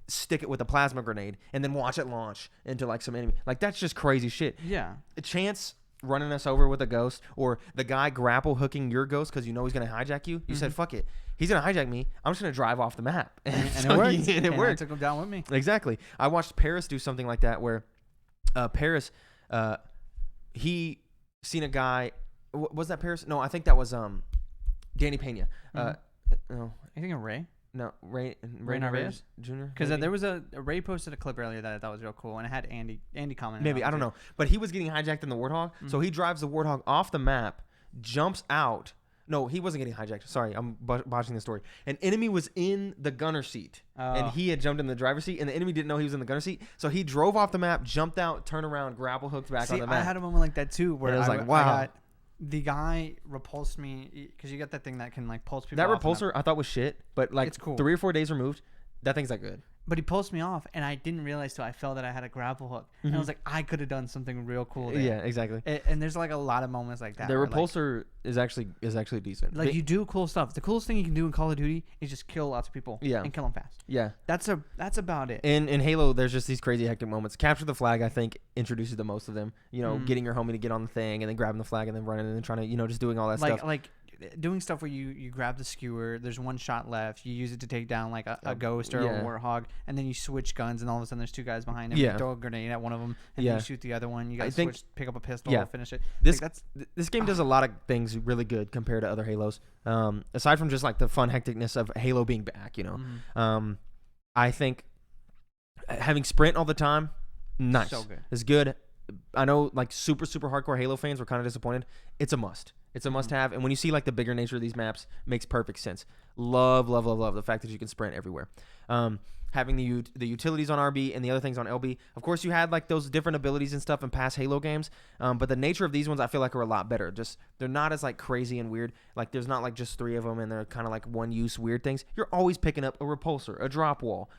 stick it with a plasma grenade, and then watch it launch into, like, some enemy. Like, that's just crazy shit. Yeah. A Chance running us over with a ghost, or the guy grapple hooking your ghost because you know he's going to hijack you. You said, fuck it. He's going to hijack me. I'm just going to drive off the map. And it worked. And it worked. I took him down with me. Exactly. I watched Paris do something like that where Paris, he seen a guy. Was that Paris? No, I think that was Danny Pena. No. You think of Ray? No, Ray Narvaez Jr. Because there was Ray posted a clip earlier that I thought was real cool, and it had Andy comment. Maybe, I don't know. But he was getting hijacked in the Warthog, so he drives the Warthog off the map, jumps out. No, he wasn't getting hijacked. Sorry, I'm botching the story. An enemy was in the gunner seat, and he had jumped in the driver's seat, and the enemy didn't know he was in the gunner seat, so he drove off the map, jumped out, turned around, grapple hooked back on the map. I had a moment like that too, where I was like, wow. The guy repulsed me because you got that thing that can like pulse people. That repulsor I thought was shit, but like it's cool. 3 or 4 days removed, that thing's that good. But he pulsed me off, and I didn't realize till I felt that I had a grapple hook, and I was like, I could have done something real cool there. Yeah, exactly. And there's like a lot of moments like that. The repulsor is actually decent. Like you do cool stuff. The coolest thing you can do in Call of Duty is just kill lots of people. Yeah. And kill them fast. Yeah. That's about it. In Halo, there's just these crazy hectic moments. Capture the Flag, I think, introduces the most of them. Getting your homie to get on the thing and then grabbing the flag and then running and then trying to, just doing all that stuff. Like doing stuff where you grab the skewer, there's one shot left, you use it to take down like a ghost or a warthog, and then you switch guns, and all of a sudden there's 2 guys behind him. You throw a grenade at one of them, and then you shoot the other one. You got to pick up a pistol, finish it. This game does a lot of things really good compared to other Halos. Aside from just like the fun hecticness of Halo being back, I think having sprint all the time, nice. So good. It's good. I know like super hardcore Halo fans were kind of disappointed. It's a must. It's a must-have, and when you see like the bigger nature of these maps, makes perfect sense. Love the fact that you can sprint everywhere. Having the utilities on RB and the other things on LB. Of course, you had like those different abilities and stuff in past Halo games, but the nature of these ones I feel like are a lot better. Just they're not as like crazy and weird. Like there's not like just 3 of them, and they're kind of like one-use weird things. You're always picking up a repulsor, a drop wall,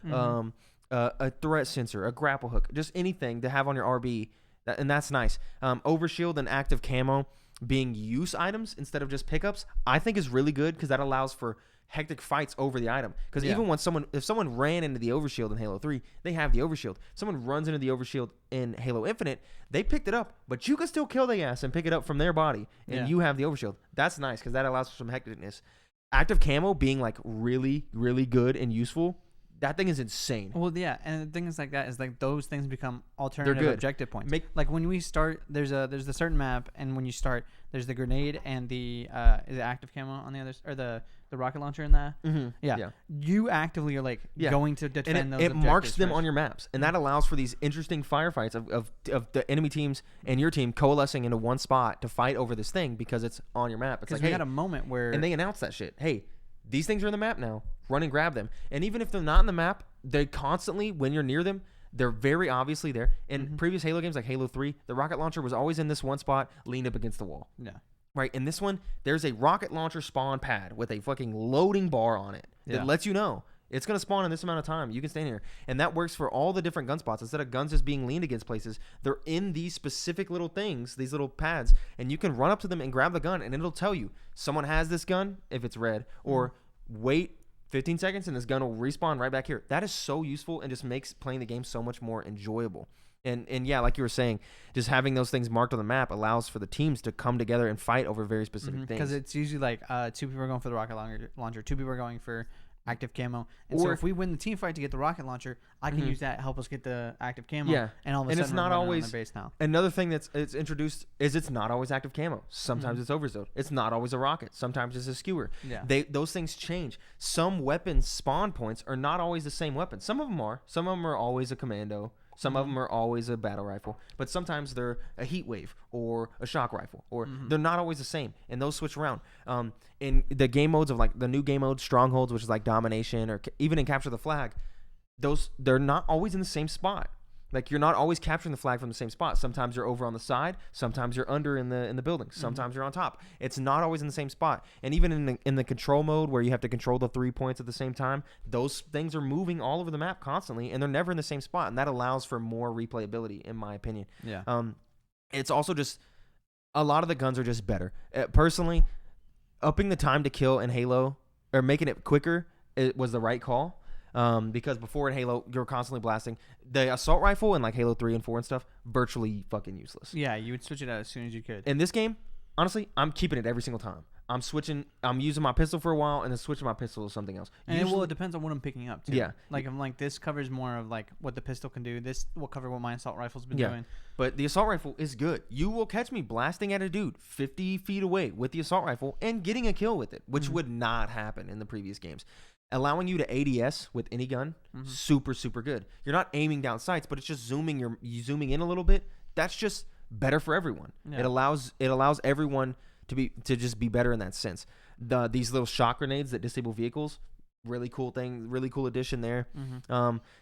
a threat sensor, a grapple hook, just anything to have on your RB, and that's nice. Overshield and active camo being use items instead of just pickups, I think is really good because that allows for hectic fights over the item. Because even when if someone ran into the overshield in Halo 3, they have the overshield. If someone runs into the overshield in Halo Infinite, they picked it up, but you can still kill their ass and pick it up from their body, and you have the overshield. That's nice because that allows for some hecticness. Active camo being like really, really good and useful. That thing is insane. Well, yeah, and the thing is like that is like those things become alternative objective points. Like when we start, there's a certain map, and when you start, there's the grenade and the active camo on the others, or the rocket launcher in that. Yeah, you actively are like going to defend those. It marks them on your maps, and that allows for these interesting firefights of the enemy teams and your team coalescing into one spot to fight over this thing because it's on your map. It's like we had a moment where and they announced that shit. Hey, these things are in the map now. Run and grab them. And even if they're not in the map, they constantly, when you're near them, they're very obviously there. In previous Halo games like Halo 3, the rocket launcher was always in this one spot, leaned up against the wall. Yeah. right? In this one, there's a rocket launcher spawn pad with a fucking loading bar on it that lets you know it's going to spawn in this amount of time. You can stand here. And that works for all the different gun spots. Instead of guns just being leaned against places, they're in these specific little things, these little pads, and you can run up to them and grab the gun, and it'll tell you someone has this gun if it's red, or wait 15 seconds and this gun will respawn right back here. That is so useful and just makes playing the game so much more enjoyable. And yeah, like you were saying, just having those things marked on the map allows for the teams to come together and fight over very specific things. Because it's usually like 2 people are going for the rocket launcher, 2 people are going for active camo. And so if we win the team fight to get the rocket launcher, I can use that to help us get the active camo. Yeah. And all of a sudden it's not always on the base now. Another thing that's introduced is it's not always active camo. Sometimes it's overzone. It's not always a rocket. Sometimes it's a skewer. Yeah. Those things change. Some weapons spawn points are not always the same weapon. Some of them are. Some of them are always a commando. Some of them are always a battle rifle, but sometimes they're a heat wave or a shock rifle, or they're not always the same, and those switch around. In the game modes of like the new game mode, Strongholds, which is like domination, or even in Capture the Flag, they're not always in the same spot. Like you're not always capturing the flag from the same spot. Sometimes you're over on the side. Sometimes you're under in the building. Sometimes you're on top. It's not always in the same spot. And even in the control mode where you have to control the 3 points at the same time, those things are moving all over the map constantly, and they're never in the same spot. And that allows for more replayability, in my opinion. Yeah. It's also just a lot of the guns are just better. Personally, upping the time to kill in Halo or making it quicker, it was the right call. Because before in Halo, you're constantly blasting. The assault rifle in like Halo 3 and 4 and stuff, virtually fucking useless. Yeah, you would switch it out as soon as you could. In this game, honestly, I'm keeping it every single time. I'm using my pistol for a while and then switching my pistol to something else. And it depends on what I'm picking up too. Yeah. Like I'm like, this covers more of like what the pistol can do. This will cover what my assault rifle's been doing. But the assault rifle is good. You will catch me blasting at a dude 50 feet away with the assault rifle and getting a kill with it, which would not happen in the previous games. Allowing you to ADS with any gun, super, super good. You're not aiming down sights, but it's just zooming in a little bit. That's just better for everyone. Yeah. It allows everyone to just be better in that sense. These little shock grenades that disable vehicles, really cool thing, really cool addition there.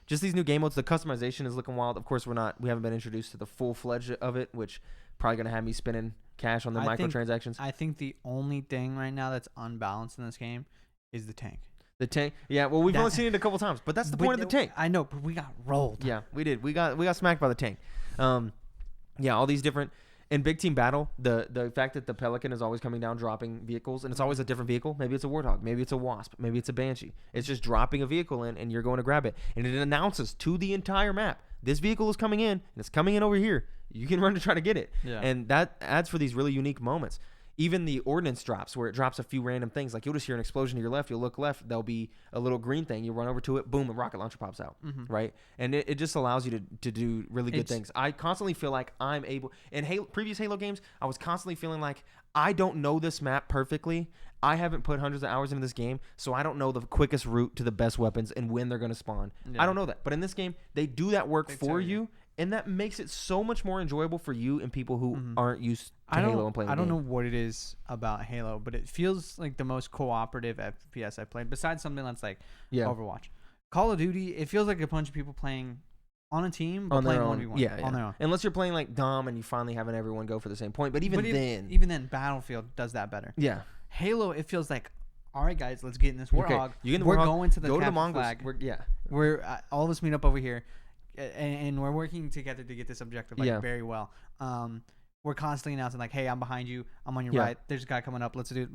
Just these new game modes. The customization is looking wild. Of course, we haven't been introduced to the full-fledged of it, which probably gonna have me spending cash on the microtransactions. I think the only thing right now that's unbalanced in this game is the tank. The tank, yeah. Well, we've only seen it a couple times, but that's the point of the tank. I know, but we got rolled. Yeah, we did. We got smacked by the tank. Yeah, all these different in big team battle. The fact that the Pelican is always coming down, dropping vehicles, and it's always a different vehicle. Maybe it's a Warthog, maybe it's a Wasp, maybe it's a Banshee. It's just dropping a vehicle in, and you're going to grab it, and it announces to the entire map, this vehicle is coming in, and it's coming in over here. You can run to try to get it, and that adds for these really unique moments. Even the ordnance drops, where it drops a few random things. Like you'll just hear an explosion to your left. You'll look left. There'll be a little green thing. You run over to it. Boom, a rocket launcher pops out. Right? And it just allows you to do really good things. I constantly feel like I'm able... In previous Halo games, I was constantly feeling like I don't know this map perfectly. I haven't put hundreds of hours into this game, so I don't know the quickest route to the best weapons and when they're going to spawn. I don't know that. But in this game, they do that work for you. And that makes it so much more enjoyable for you and people who aren't used to Halo and playing the game. I don't know what it is about Halo, but it feels like the most cooperative FPS I've played, besides something that's like Overwatch. Call of Duty, it feels like a bunch of people playing on a team, but playing 1v1 on their own. Unless you're playing like Dom and you finally having everyone go for the same point. But even then, Battlefield does that better. Yeah. Halo, it feels like, all right, guys, let's get in this Warthog. Okay. We're going to the Mongoose flag. We're all of us meet up over here. And we're working together to get this objective very well. We're constantly announcing like, "Hey, I'm behind you. I'm on your right. There's a guy coming up. Let's do it.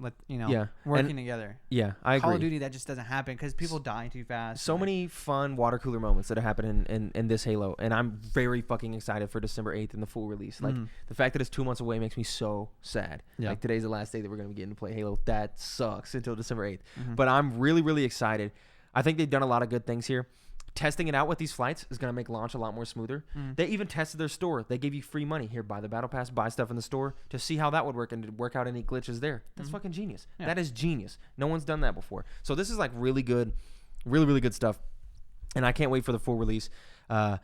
Working together." Yeah, I agree. Call of Duty, that just doesn't happen because people die too fast. So many fun water cooler moments that have happened in this Halo, and I'm very fucking excited for December 8th and the full release. Like the fact that it's 2 months away makes me so sad. Yeah. Like today's the last day that we're gonna be getting to play Halo. That sucks until December 8th. But I'm really, really excited. I think they've done a lot of good things here. Testing it out with these flights is going to make launch a lot more smoother. They even tested their store. They gave you free money. Here, buy the battle pass, buy stuff in the store to see how that would work and to work out any glitches there. That's fucking genius. Yeah. That is genius. No one's done that before. So this is like really good, really, really good stuff. And I can't wait for the full release to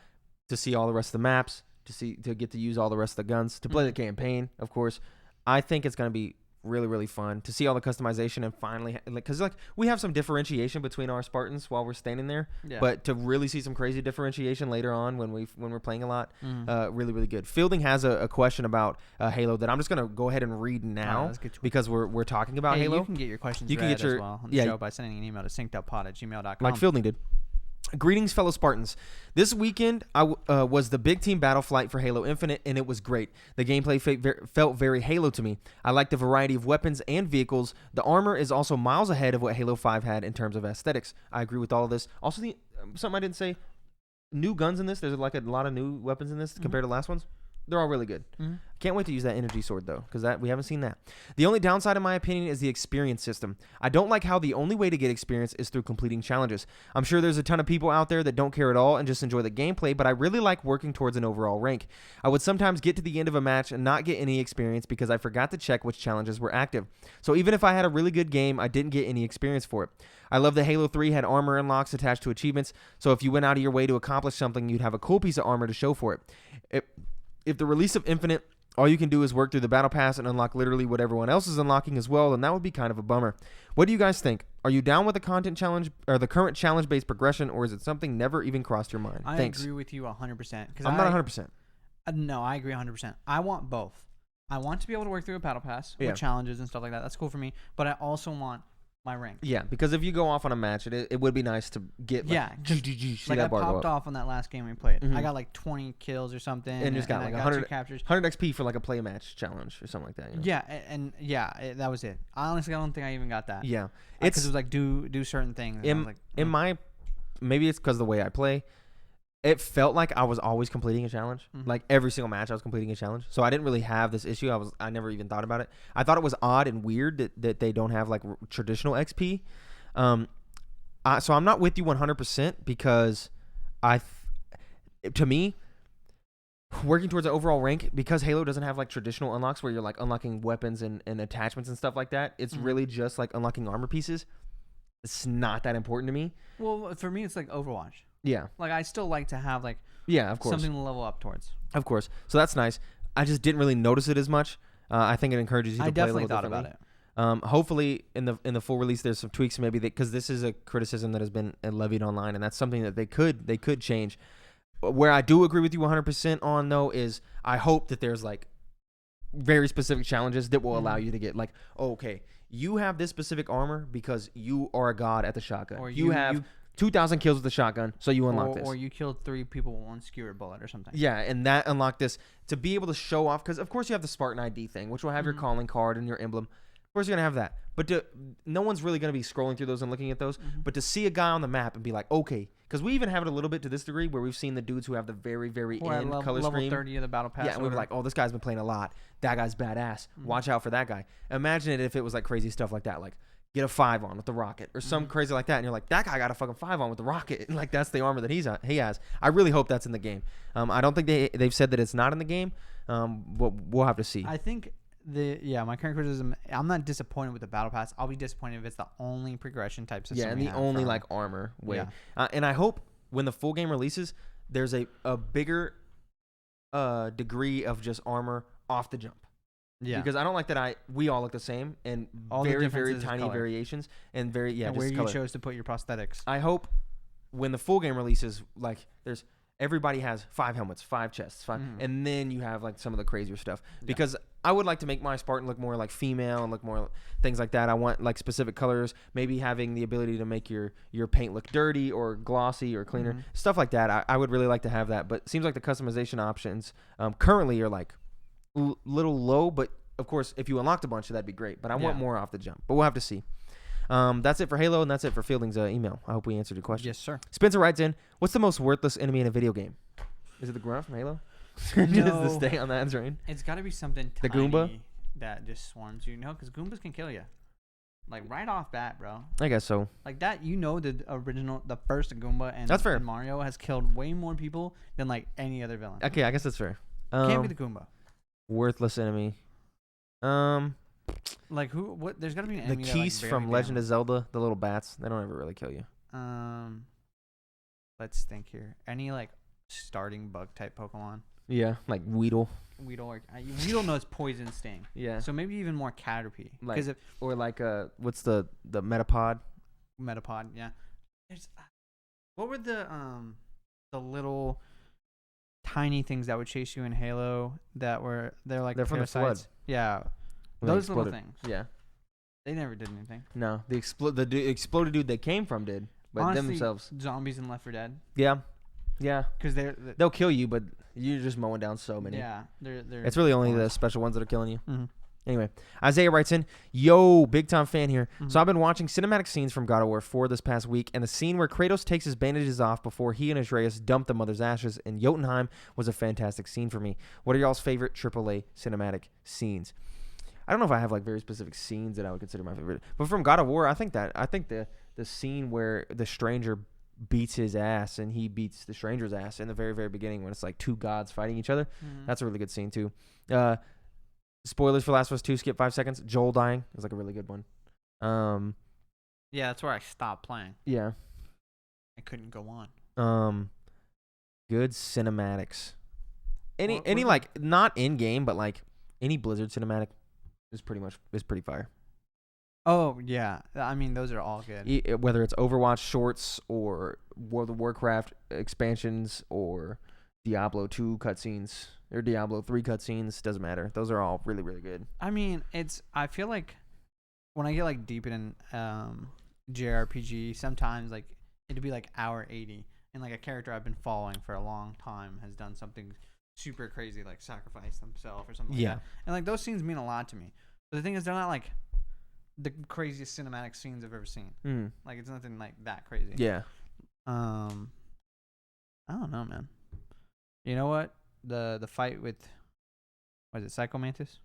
see all the rest of the maps, to get to use all the rest of the guns, to play the campaign, of course. I think it's going to be really, really fun to see all the customization and finally, because like we have some differentiation between our Spartans while we're standing there, but to really see some crazy differentiation later on when we're playing a lot, really, really good. Fielding has a question about Halo that I'm just gonna go ahead and read now because we're talking about Halo. You can get your questions read as well on the show by sending an email to synceduppod@gmail.com. Like Fielding did. Greetings, fellow Spartans. This weekend was the big team battle flight for Halo Infinite, and it was great. The gameplay felt very Halo to me. I like the variety of weapons and vehicles. The armor is also miles ahead of what Halo 5 had in terms of aesthetics. I agree with all of this. Also, something I didn't say, new guns in this. There's like a lot of new weapons in this compared to last ones. They're all really good. Can't wait to use that energy sword, though, because we haven't seen that. The only downside, in my opinion, is the experience system. I don't like how the only way to get experience is through completing challenges. I'm sure there's a ton of people out there that don't care at all and just enjoy the gameplay, but I really like working towards an overall rank. I would sometimes get to the end of a match and not get any experience because I forgot to check which challenges were active. So even if I had a really good game, I didn't get any experience for it. I love that Halo 3 had armor unlocks attached to achievements, so if you went out of your way to accomplish something, you'd have a cool piece of armor to show for it. If the release of Infinite, all you can do is work through the battle pass and unlock literally what everyone else is unlocking as well, then that would be kind of a bummer. What do you guys think? Are you down with the content challenge or the current challenge-based progression, or is it something never even crossed your mind? Thanks. I agree with you 100%. I'm not 100%. No, I agree 100%. I want both. I want to be able to work through a battle pass with challenges and stuff like that. That's cool for me. But I also want my rank. Yeah, because if you go off on a match, it would be nice to get GG. Like I popped off on that last game we played. I got like 20 kills or something, and just got like 100 captures, 100 XP for like a play match challenge or something like that. You know? That was it. Honestly, I don't think I even got that. Yeah, because it was like do certain things. Maybe it's because of the way I play. It felt like I was always completing a challenge. Like every single match I was completing a challenge. So I didn't really have this issue. I never even thought about it. I thought it was odd and weird that they don't have like traditional XP. So I'm not with you 100% because to me, working towards an overall rank, because Halo doesn't have like traditional unlocks where you're like unlocking weapons and attachments and stuff like that. It's really just like unlocking armor pieces. It's not that important to me. Well, for me, it's like Overwatch. Yeah. Like, I still like to have, like, of course, something to level up towards. Of course. So that's nice. I just didn't really notice it as much. I think it encourages you to play a little differently. I definitely thought about it. Hopefully, in the full release, there's some tweaks maybe because this is a criticism that has been levied online, and that's something that they could change. Where I do agree with you 100% on, though, is I hope that there's, like, very specific challenges that will allow you to get, like, okay, you have this specific armor because you are a god at the shotgun. Or you have 2,000 kills with the shotgun, so you unlock this. Or you killed 3 people with 1 skewer bullet or something. Yeah, and that unlocked this to be able to show off, because of course you have the Spartan ID thing, which will have your calling card and your emblem. Of course you're going to have that. But no one's really going to be scrolling through those and looking at those. But to see a guy on the map and be like, okay, because we even have it a little bit to this degree where we've seen the dudes who have the very, very end color level screen. 30 of the battle pass. Yeah, and we were like, oh, this guy's been playing a lot. That guy's badass. Watch out for that guy. Imagine it if it was like crazy stuff like that, like get a 5 on with the rocket or some crazy like that, and you're like, that guy got a fucking 5 on with the rocket. And like that's the armor that he has. I really hope that's in the game. I don't think they've said that it's not in the game. We'll have to see. I think my current criticism, I'm not disappointed with the battle pass. I'll be disappointed if it's the only progression type system. Yeah, and the only like armor way. Yeah. And I hope when the full game releases, there's a bigger degree of just armor off the jump. Yeah, because I don't like that we all look the same and all very, very tiny variations and very and where you chose to put your prosthetics. I hope when the full game releases, like everybody has 5 helmets, 5 chests, 5, and then you have like some of the crazier stuff. Because I would like to make my Spartan look more like female and look more things like that. I want like specific colors, maybe having the ability to make your paint look dirty or glossy or cleaner, stuff like that. I would really like to have that, but it seems like the customization options currently are like little low, but of course if you unlocked a bunch that'd be great, but I want more off the jump, but we'll have to see. That's it for Halo, and that's it for Fielding's email. I hope we answered your question. Yes, sir. Spencer writes in, what's the most worthless enemy in a video game? Is it the grunt from Halo? No. Just to stay on that train? It's got to be something the tiny Goomba that just swarms you. No, because Goombas can kill you, like right off bat, bro. I guess so. Like that, the first Goomba and that's fair. And Mario has killed way more people than like any other villain. Okay, I guess that's fair. Can't be the Goomba. Worthless enemy. Like who? What? There's gotta be an enemy. The Keese from Legend of Zelda, the little bats. They don't ever really kill you. Let's think here. Any like starting bug type Pokemon? Yeah, like Weedle. Weedle Weedle knows poison sting. Yeah. So maybe even more Caterpie. Like, or like what's the Metapod? Metapod, yeah. What were the little tiny things that would chase you in Halo they're They're from the parasites? flood. Yeah. When they Those little exploded. things. Yeah. They never did anything. No, the exploded dude they came from did, but Honestly, themselves. Zombies in Left 4 Dead. Yeah. Yeah. Because they'll kill you, but you're just mowing down so many. Yeah. They're It's really only the special ones that are killing you. Mm-hmm. Anyway, Isaiah writes in, yo, big time fan here. Mm-hmm. So I've been watching cinematic scenes from God of War 4 this past week, and the scene where Kratos takes his bandages off before he and Atreus dump the mother's ashes in Jotunheim was a fantastic scene for me. What are y'all's favorite AAA cinematic scenes? I don't know if I have like very specific scenes that I would consider my favorite, but from God of War, I think the scene where the stranger beats his ass and he beats the stranger's ass in the very, very beginning when it's like two gods fighting each other. Mm-hmm. That's a really good scene too. Spoilers for Last of Us 2, skip 5 seconds. Joel dying is like a really good one. Yeah, that's where I stopped playing. Yeah. I couldn't go on. Good cinematics. Any What like not in game, but like any Blizzard cinematic is pretty fire. Oh yeah, I mean those are all good. Whether it's Overwatch shorts or World of Warcraft expansions or Diablo 2 cutscenes or Diablo 3 cutscenes, doesn't matter. Those are all really, really good. I mean, I feel like when I get like deep in JRPG, sometimes like it'd be like hour 80, and like a character I've been following for a long time has done something super crazy, like sacrifice themselves or something like that. And like those scenes mean a lot to me. But the thing is, they're not like the craziest cinematic scenes I've ever seen. Like it's nothing like that crazy. Yeah. I don't know, man. You know what? The fight with, what is it, Psychomantis?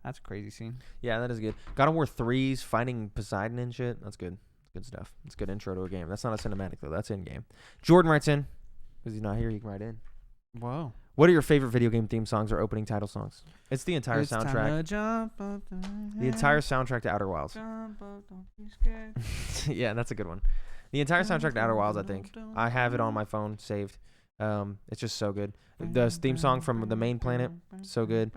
That's a crazy scene. Yeah, that is good. God of War 3's fighting Poseidon and shit. That's good. Good stuff. It's a good intro to a game. That's not a cinematic though. That's in game. Jordan writes in, because he's not here, he can write in. Whoa. What are your favorite video game theme songs or opening title songs? It's the entire soundtrack. The entire soundtrack to Outer Wilds. Yeah, that's a good one. The entire soundtrack to Outer Wilds, I think. I have it on my phone saved. It's just so good. The theme song from the main planet, so good.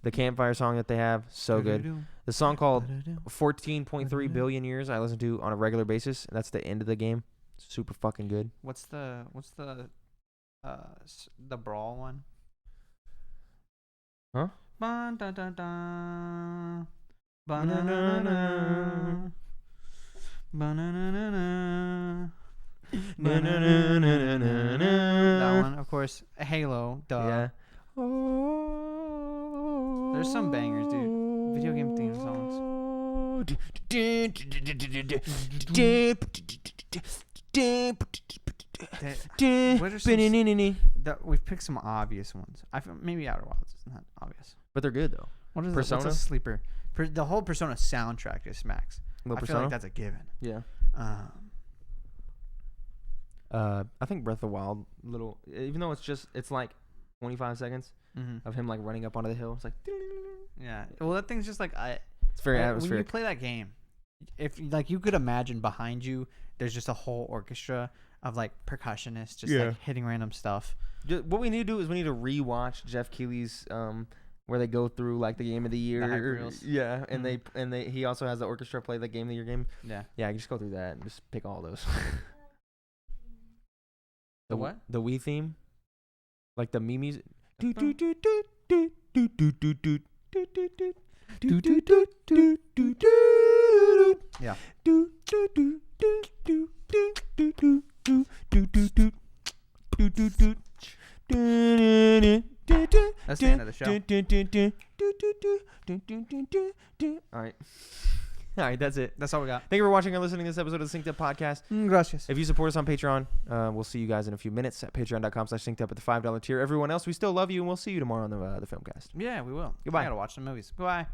The campfire song that they have, so good. The song called 14.3 billion years I listen to on a regular basis, and that's the end of the game. Super fucking good. What's the brawl one? Huh? Ba-da-da-da. Ba-na-na-na. Ba-na-na-na-na. That one, of course. Halo, duh. Yeah. There's some bangers, dude. Video game theme songs. What are some, we've picked some obvious ones. I feel maybe Outer Wilds is not obvious, but they're good though. What is Persona? What's a sleeper? The whole Persona soundtrack just smacks. I feel like that's a given. Yeah. I think Breath of the Wild, even though it's like 25 seconds of him like running up onto the hill. It's like, yeah. Well, that thing's just like it's very atmospheric. When you play that game, if like you could imagine behind you, there's just a whole orchestra of like percussionists just like hitting random stuff. What we need to do is we need to rewatch Jeff Keighley's where they go through like the game of the year. The hype reels. Yeah, and he also has the orchestra play the game of the year game. Yeah. Yeah, you just go through that and just pick all those. The what? The Wii theme, like the Mii music. Yeah. That's the end of the show. All right, that's it. That's all we got. Thank you for watching and listening to this episode of the Synced Up Podcast. Gracias. If you support us on Patreon, we'll see you guys in a few minutes at patreon.com/synced up at the $5 tier. Everyone else, we still love you, and we'll see you tomorrow on the Filmcast. Yeah, we will. Goodbye. I gotta watch some movies. Goodbye.